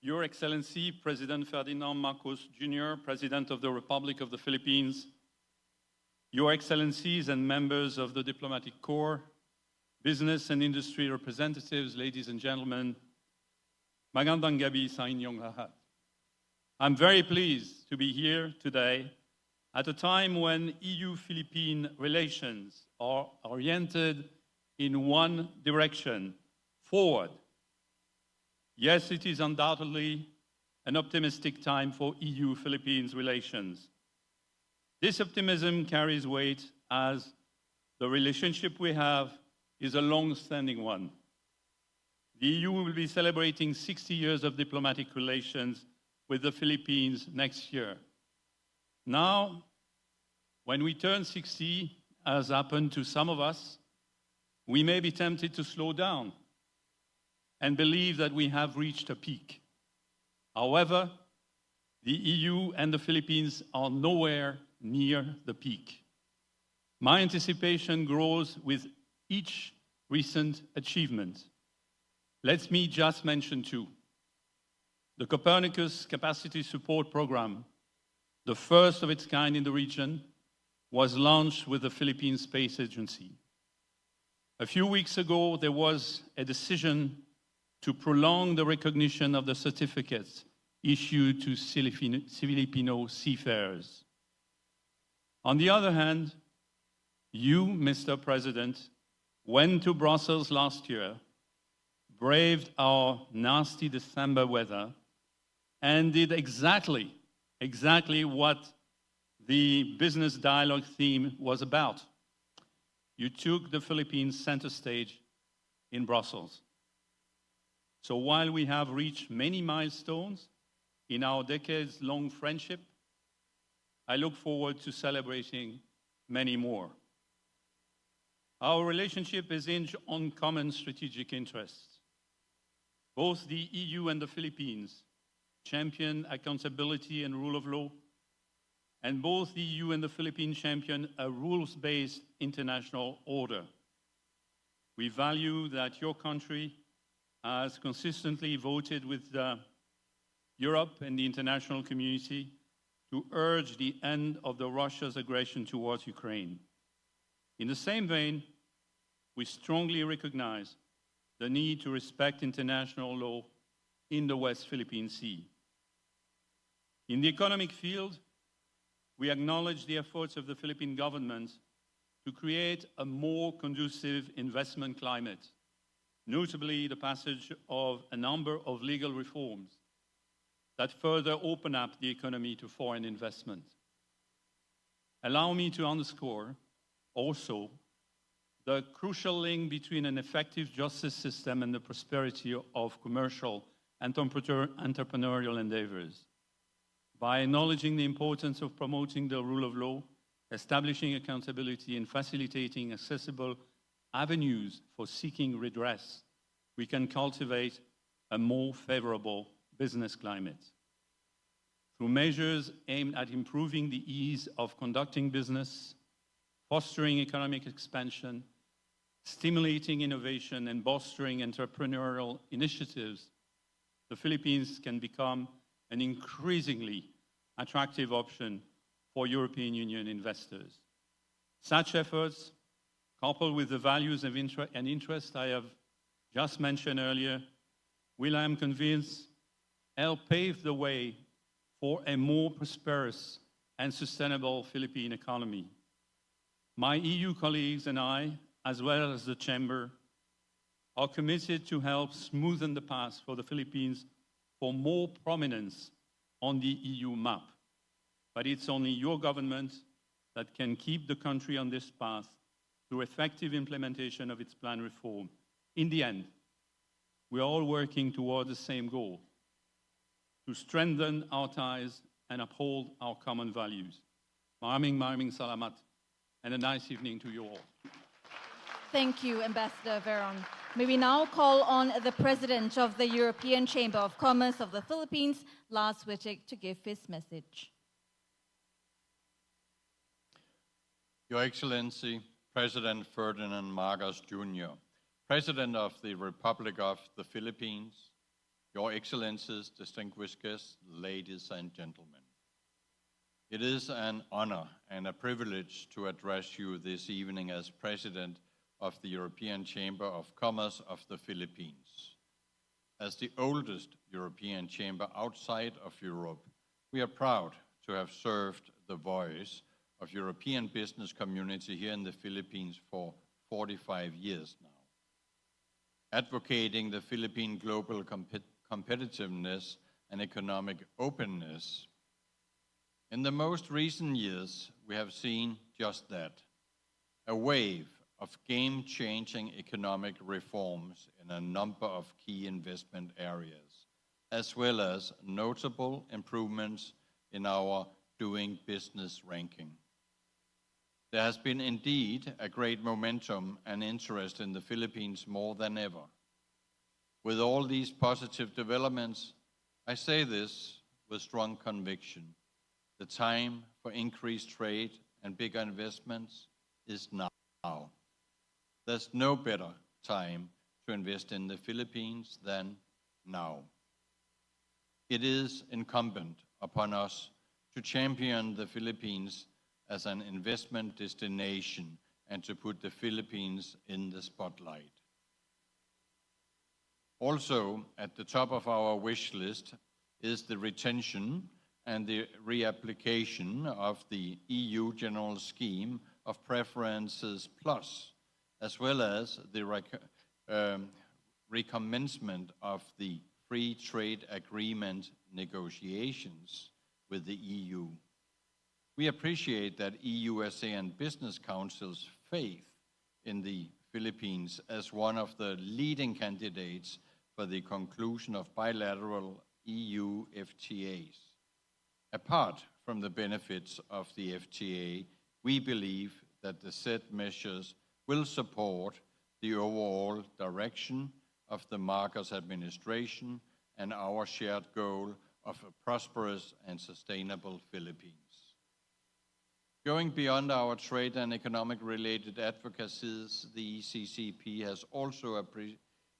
Your Excellency, President Ferdinand Marcos Jr., President of the Republic of the Philippines, Your Excellencies and members of the Diplomatic Corps, business and industry representatives, ladies and gentlemen, magandang gabi sa inyong lahat. I'm very pleased to be here today at a time when EU-Philippine relations are oriented in one direction, forward. Yes, it is undoubtedly an optimistic time for EU-Philippines relations. This optimism carries weight as the relationship we have is a long-standing one. The EU will be celebrating 60 years of diplomatic relations with the Philippines next year. Now, when we turn 60, as happened to some of us, we may be tempted to slow down and believe that we have reached a peak. However, the EU and the Philippines are nowhere near the peak. My anticipation grows with each recent achievement. Let me just mention two. The Copernicus Capacity Support Program, the first of its kind in the region, was launched with the Philippine Space Agency. A few weeks ago, there was a decision to prolong the recognition of the certificates issued to Filipino seafarers. On the other hand, you, Mr. President, went to Brussels last year, braved our nasty December weather, and did exactly what the business dialogue theme was about. You took the Philippines center stage in Brussels. So while we have reached many milestones in our decades-long friendship, I look forward to celebrating many more. Our relationship is hinged on common strategic interests. Both the EU and the Philippines champion accountability and rule of law, and both the EU and the Philippines champion a rules-based international order. We value that your country has consistently voted with Europe and the international community to urge the end of Russia's aggression towards Ukraine. In the same vein, we strongly recognize the need to respect international law in the West Philippine Sea. In the economic field, we acknowledge the efforts of the Philippine government to create a more conducive investment climate, notably the passage of a number of legal reforms that further open up the economy to foreign investment. Allow me to underscore also the crucial link between an effective justice system and the prosperity of commercial and entrepreneurial endeavors. By acknowledging the importance of promoting the rule of law, establishing accountability, and facilitating accessible avenues for seeking redress, we can cultivate a more favorable business climate. Through measures aimed at improving the ease of conducting business, fostering economic expansion, stimulating innovation, and bolstering entrepreneurial initiatives, the Philippines can become an increasingly attractive option for European Union investors. Such efforts, coupled with the values and interests I have just mentioned earlier, will, I am convinced, help pave the way for a more prosperous and sustainable Philippine economy. My EU colleagues and I, as well as the Chamber, are committed to help smoothen the path for the Philippines for more prominence on the EU map. But it's only your government that can keep the country on this path through effective implementation of its plan reform. In the end, we are all working toward the same goal: to strengthen our ties and uphold our common values. Maraming salamat, and a nice evening to you all. Thank you, Ambassador Veron. May we now call on the President of the European Chamber of Commerce of the Philippines, Lars Wittig, to give his message. Your Excellency, President Ferdinand Marcos Jr., President of the Republic of the Philippines, Your Excellencies, distinguished guests, ladies and gentlemen. It is an honor and a privilege to address you this evening as President of the European Chamber of Commerce of the Philippines. As the oldest European chamber outside of Europe, we are proud to have served the voice of European business community here in the Philippines for 45 years now, advocating the Philippine global competitiveness and economic openness. In the most recent years, we have seen just that, a wave of game-changing economic reforms in a number of key investment areas, as well as notable improvements in our doing business ranking. There has been indeed a great momentum and interest in the Philippines more than ever. With all these positive developments, I say this with strong conviction. The time for increased trade and bigger investments is now. There's no better time to invest in the Philippines than now. It is incumbent upon us to champion the Philippines as an investment destination and to put the Philippines in the spotlight. Also, at the top of our wish list is the retention and the reapplication of the EU General Scheme of Preferences Plus, as well as the recommencement of the Free Trade Agreement negotiations with the EU. We appreciate that EU-ASEAN Business Council's faith in the Philippines as one of the leading candidates for the conclusion of bilateral EU FTAs. Apart from the benefits of the FTA, we believe that the said measures will support the overall direction of the Marcos administration and our shared goal of a prosperous and sustainable Philippines. Going beyond our trade and economic related advocacies, the ECCP has also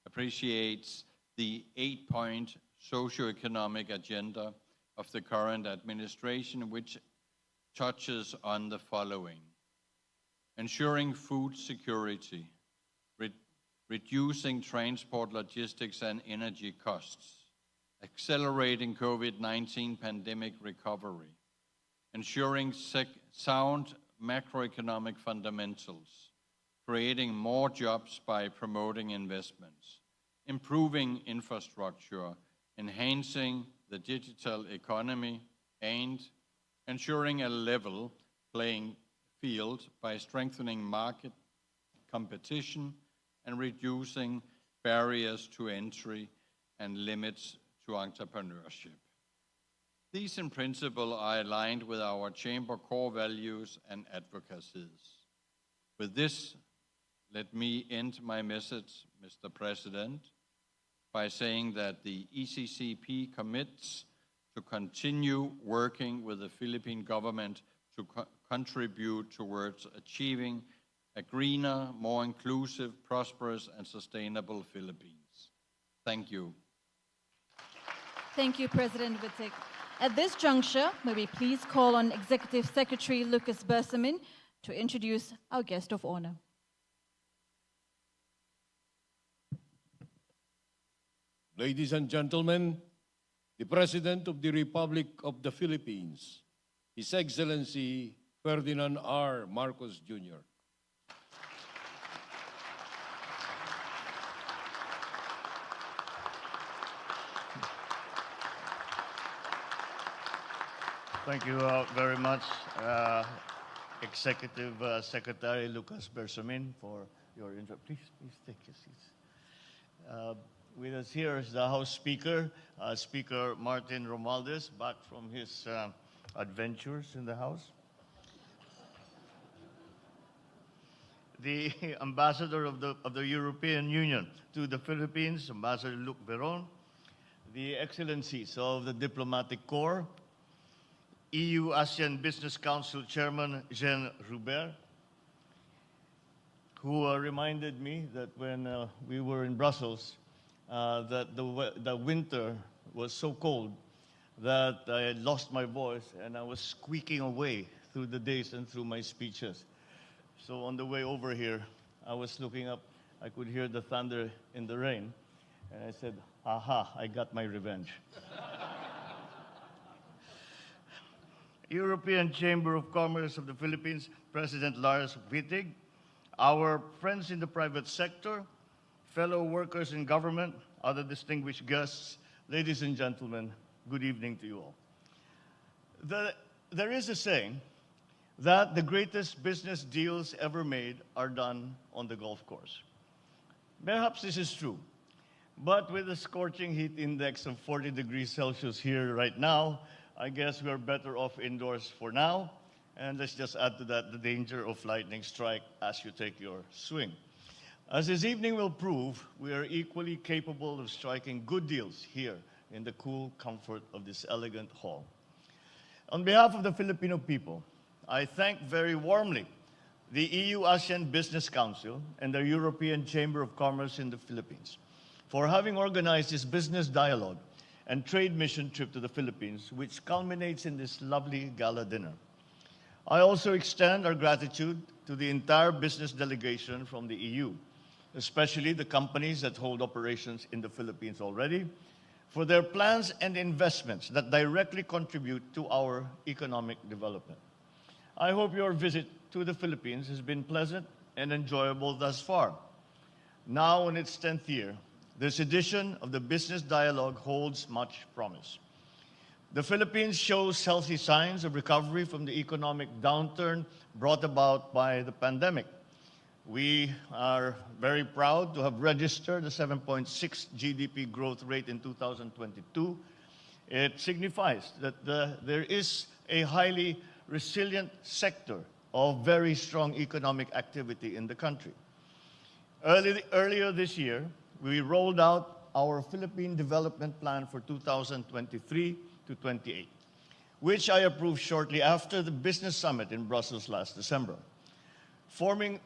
appreciates the 8-point socio-economic agenda of the current administration, which touches on the following: ensuring food security, reducing transport, logistics, and energy costs, accelerating COVID-19 pandemic recovery, ensuring sound macroeconomic fundamentals, creating more jobs by promoting investments, improving infrastructure, enhancing the digital economy, and ensuring a level playing field by strengthening market competition and reducing barriers to entry and limits to entrepreneurship. These in principle are aligned with our Chamber core values and advocacies. With this, let me end my message, Mr. President, by saying that the ECCP commits to continue working with the Philippine government to contribute towards achieving a greener, more inclusive, prosperous, and sustainable Philippines. Thank you. Thank you, President Wittig. At this juncture, may we please call on Executive Secretary Lucas Bersamin to introduce our guest of honor. Ladies and gentlemen, the President of the Republic of the Philippines, His Excellency Ferdinand R. Marcos Jr. Thank you very much, Executive Secretary Lucas Bersamin, for your intro. Please take your seats. With us here is the House Speaker, Speaker Martin Romualdez, back from his adventures in the House. The Ambassador of the European Union to the Philippines, Ambassador Luc Veron, the Excellencies of the Diplomatic Corps, EU-ASEAN Business Council Chairman Jean Roubert, who reminded me that when we were in Brussels, that the winter was so cold that I had lost my voice and I was squeaking away through the days and through my speeches. So on the way over here, I was looking up, I could hear the thunder in the rain, and I said, aha, I got my revenge. European Chamber of Commerce of the Philippines, President Lars Wittig, our friends in the private sector, fellow workers in government, other distinguished guests, ladies and gentlemen, good evening to you all. There is a saying that the greatest business deals ever made are done on the golf course. Perhaps this is true, but with a scorching heat index of 40 degrees Celsius here right now, I guess we're better off indoors for now. And let's just add to that the danger of lightning strike as you take your swing. As this evening will prove, we are equally capable of striking good deals here in the cool comfort of this elegant hall. On behalf of the Filipino people, I thank very warmly the EU-ASEAN Business Council and the European Chamber of Commerce in the Philippines for having organized this business dialogue and trade mission trip to the Philippines, which culminates in this lovely gala dinner. I also extend our gratitude to the entire business delegation from the EU, especially the companies that hold operations in the Philippines already, for their plans and investments that directly contribute to our economic development. I hope your visit to the Philippines has been pleasant and enjoyable thus far. Now in its 10th year, this edition of the Business Dialogue holds much promise. The Philippines shows healthy signs of recovery from the economic downturn brought about by the pandemic. We are very proud to have registered a 7.6 GDP growth rate in 2022. It signifies that there is a highly resilient sector of very strong economic activity in the country. Earlier this year, we rolled out our Philippine Development Plan for 2023 to 28, which I approved shortly after the Business Summit in Brussels last December. We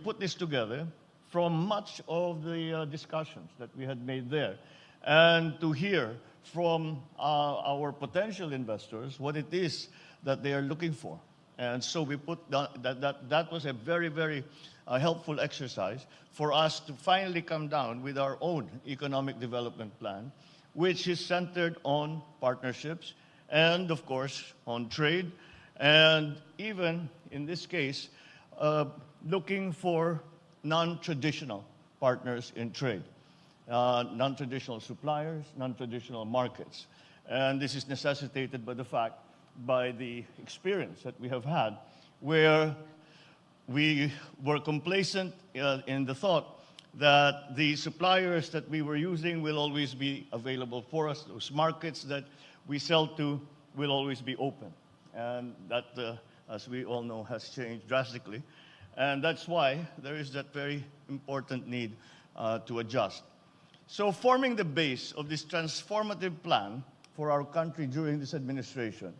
put this together from much of the discussions that we had made there, and to hear from our potential investors what it is that they are looking for. And so we put that was a very, very helpful exercise for us to finally come down with our own economic development plan, which is centered on partnerships and, of course, on trade, and even, in this case, looking for non-traditional partners in trade, non-traditional suppliers, non-traditional markets. And this is necessitated by the experience that we have had, where we were complacent in the thought that the suppliers that we were using will always be available for us. Those markets that we sell to will always be open. And that, as we all know, has changed drastically. And that's why there is that very important need to adjust. So forming the base of this transformative plan for our country during this administration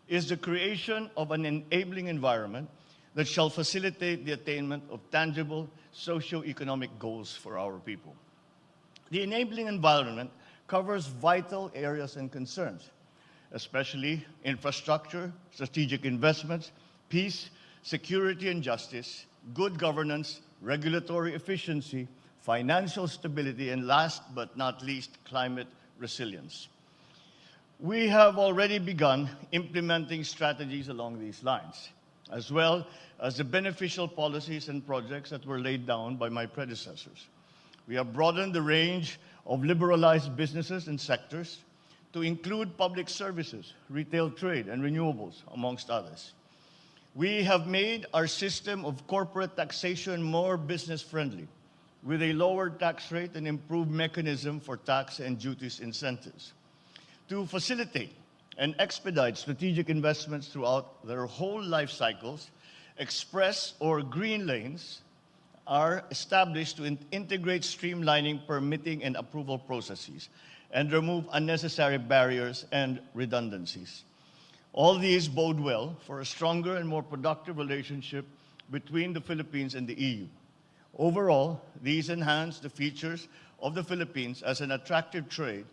is the creation of an enabling environment that shall facilitate the attainment of tangible socio-economic goals for our people. The enabling environment covers vital areas and concerns, especially infrastructure, strategic investments, peace, security and justice, good governance, regulatory efficiency, financial stability, and last but not least, climate resilience. We have already begun implementing strategies along these lines, as well as the beneficial policies and projects that were laid down by my predecessors. We have broadened the range of liberalized businesses and sectors to include public services, retail trade, and renewables, amongst others. We have made our system of corporate taxation more business-friendly, with a lower tax rate and improved mechanism for tax and duties incentives. To facilitate and expedite strategic investments throughout their whole life cycles, express or green lanes are established to integrate streamlining, permitting, and approval processes and remove unnecessary barriers and redundancies. All these bode well for a stronger and more productive relationship between the Philippines and the EU. Overall, these enhance the features of the Philippines as an attractive trade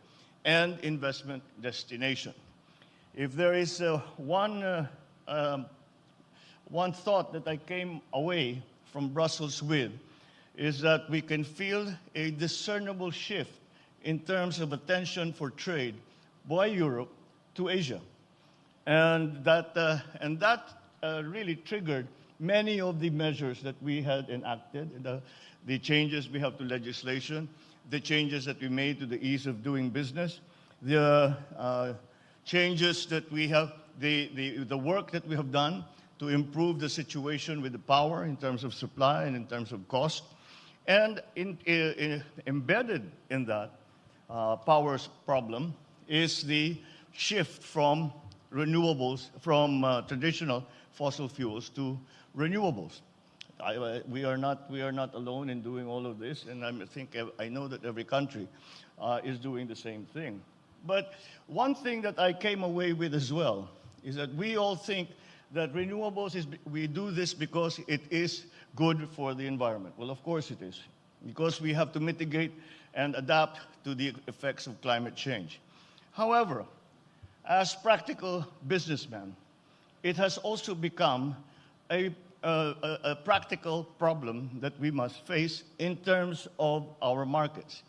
and investment destination. If there is one thought that I came away from Brussels with, is that we can feel a discernible shift in terms of attention for trade by Europe to Asia. And that really triggered many of the measures that we had enacted, the changes we have to legislation, the changes that we made to the ease of doing business, the changes that we have, the work that we have done to improve the situation with the power in terms of supply and in terms of cost. And embedded in that power's problem is the shift from renewables, from traditional fossil fuels to renewables. We are not alone in doing all of this, and I know that every country is doing the same thing. But one thing that I came away with as well is that we all think that renewables we do this because it is good for the environment. Well, of course it is, because we have to mitigate and adapt to the effects of climate change. However, as practical businessmen, it has also become a practical problem that we must face in terms of our markets.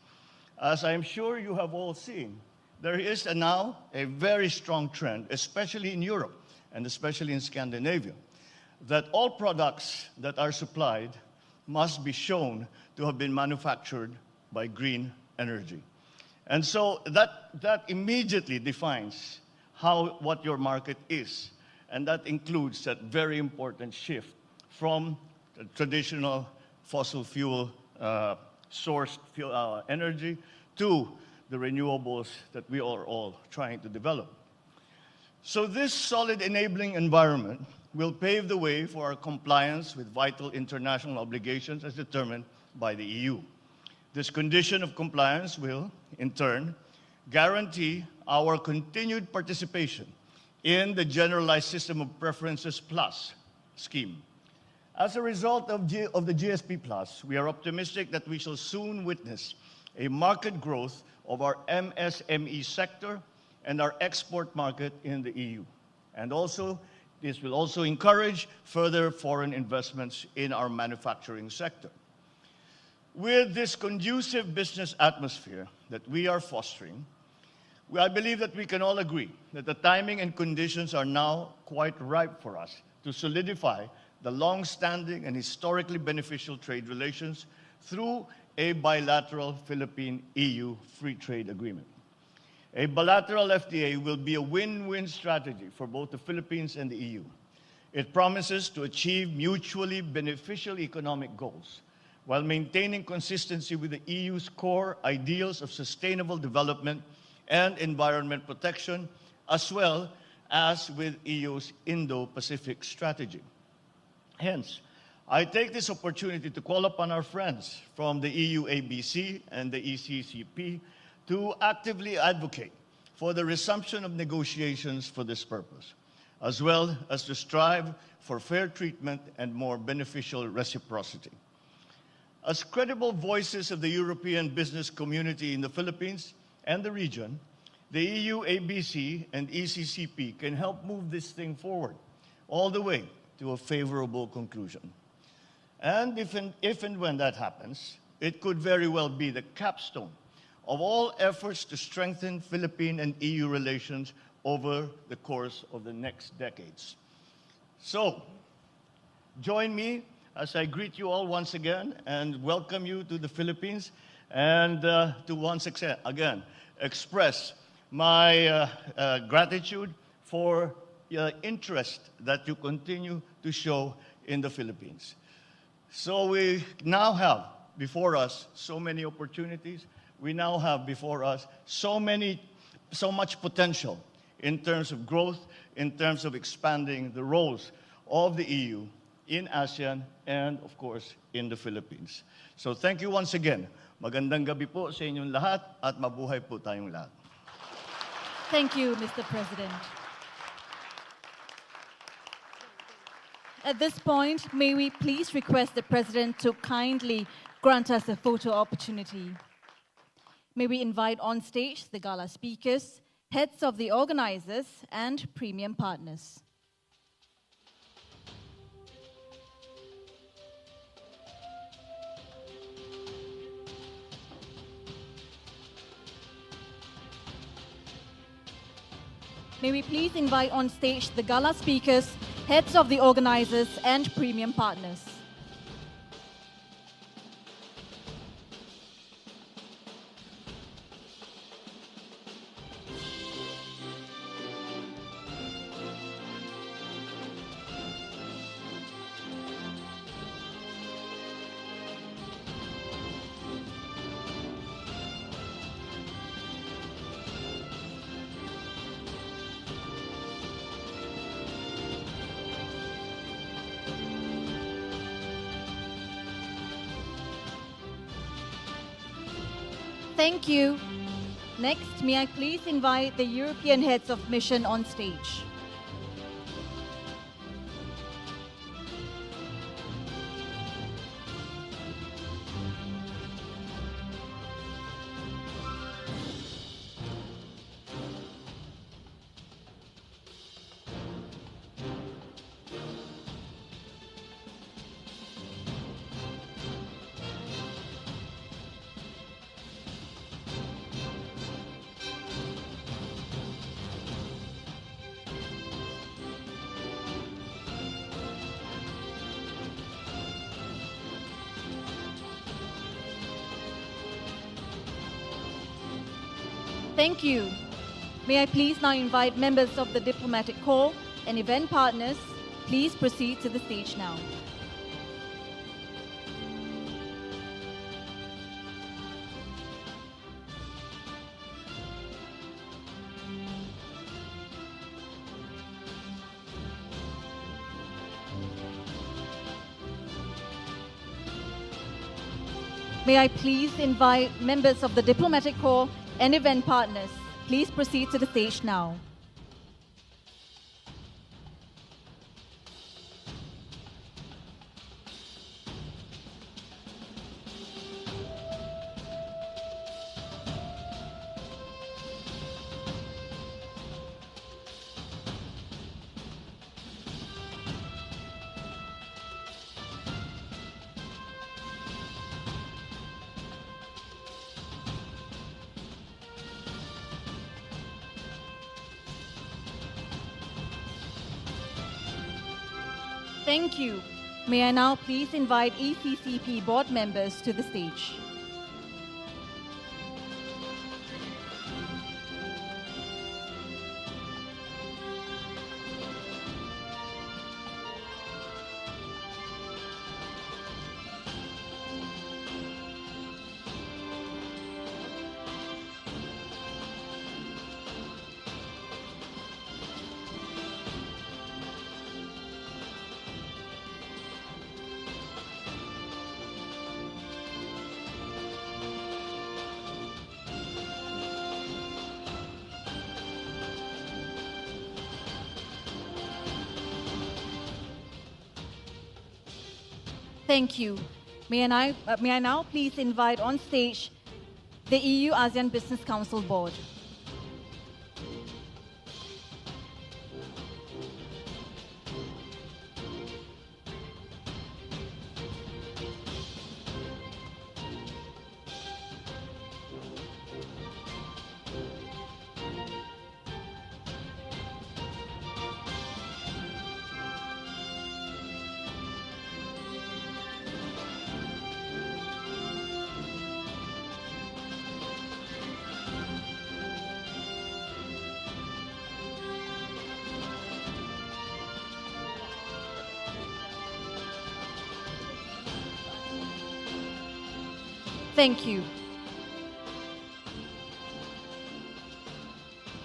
As I'm sure you have all seen, there is now a very strong trend, especially in Europe and especially in Scandinavia, that all products that are supplied must be shown to have been manufactured by green energy. And so that immediately defines what your market is. And that includes that very important shift from the traditional fossil fuel sourced energy to the renewables that we are all trying to develop. So this solid enabling environment will pave the way for our compliance with vital international obligations as determined by the EU. This condition of compliance will, in turn, guarantee our continued participation in the Generalized System of Preferences Plus scheme. As a result of the GSP Plus, we are optimistic that we shall soon witness a market growth of our MSME sector and our export market in the EU. And also, this will also encourage further foreign investments in our manufacturing sector. With this conducive business atmosphere that we are fostering, I believe that we can all agree that the timing and conditions are now quite ripe for us to solidify the long-standing and historically beneficial trade relations through a bilateral Philippine-EU free trade agreement. A bilateral FTA will be a win-win strategy for both the Philippines and the EU. It promises to achieve mutually beneficial economic goals while maintaining consistency with the EU's core ideals of sustainable development and environment protection, as well as with EU's Indo-Pacific strategy. Hence, I take this opportunity to call upon our friends from the EU ABC and the ECCP to actively advocate for the resumption of negotiations for this purpose, as well as to strive for fair treatment and more beneficial reciprocity. As credible voices of the European business community in the Philippines and the region, the EU ABC and ECCP can help move this thing forward all the way to a favorable conclusion. And if and when that happens, it could very well be the capstone of all efforts to strengthen Philippine and EU relations over the course of the next decades. So, join me as I greet you all once again and welcome you to the Philippines, and to once again express my gratitude for the interest that you continue to show in the Philippines. So we now have before us so many opportunities. We now have before us so much potential in terms of growth, in terms of expanding the roles of the EU in ASEAN and, of course, in the Philippines. So thank you once again. Magandang gabi po sa inyong lahat at mabuhay po tayong lahat. Thank you, Mr. President. At this point, may we please request the President to kindly grant us a photo opportunity. May we invite on stage the gala speakers, heads of the organizers, and premium partners. May we please invite on stage the gala speakers, heads of the organizers, and premium partners. Thank you. Next, may I please invite the European heads of mission on stage. Thank you. May I please now invite members of the diplomatic corps and event partners, please proceed to the stage now. May I please invite members of the diplomatic corps and event partners, please proceed to the stage now. Thank you. May I now please invite ECCP board members to the stage. Thank you. May I now please invite on stage the EU ASEAN Business Council Board. Thank you.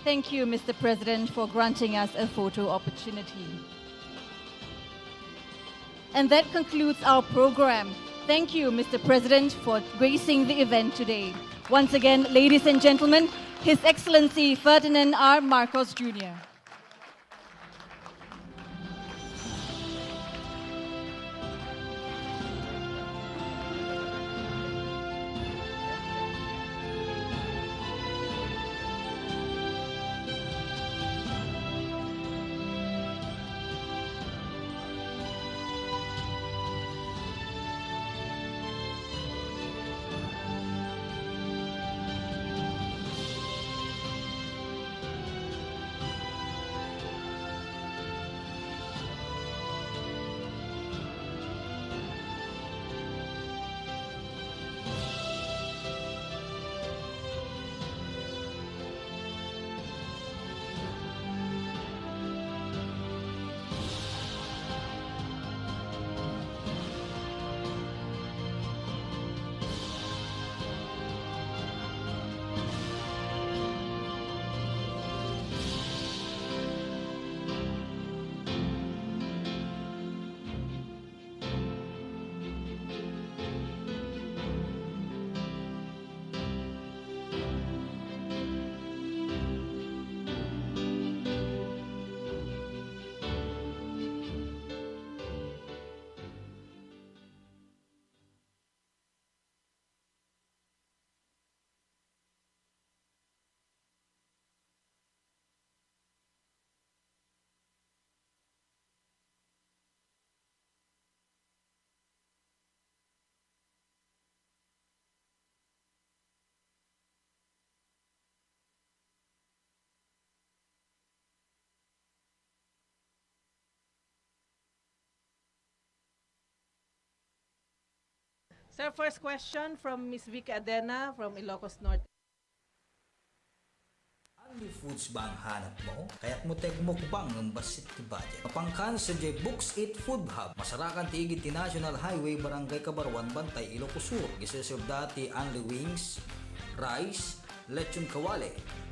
Thank you, Mr. President, for granting us a photo opportunity. And that concludes our program. Thank you, Mr. President, for gracing the event today. Once again, ladies and gentlemen, His Excellency Ferdinand R. Marcos Jr. Sir, first question from Ms. Vicky Adena from Ilocos Norte. Healthy foods ba ang hanap mo? Kaya't mo mukbang ng basit ti budget. Mapangkan sa Books It Food Hub. Masarakan ti Igit ti National Highway Barangay Kabarwan, Bantay, Ilocos Sur. Giseserve dati only wings, rice, lechon kawale,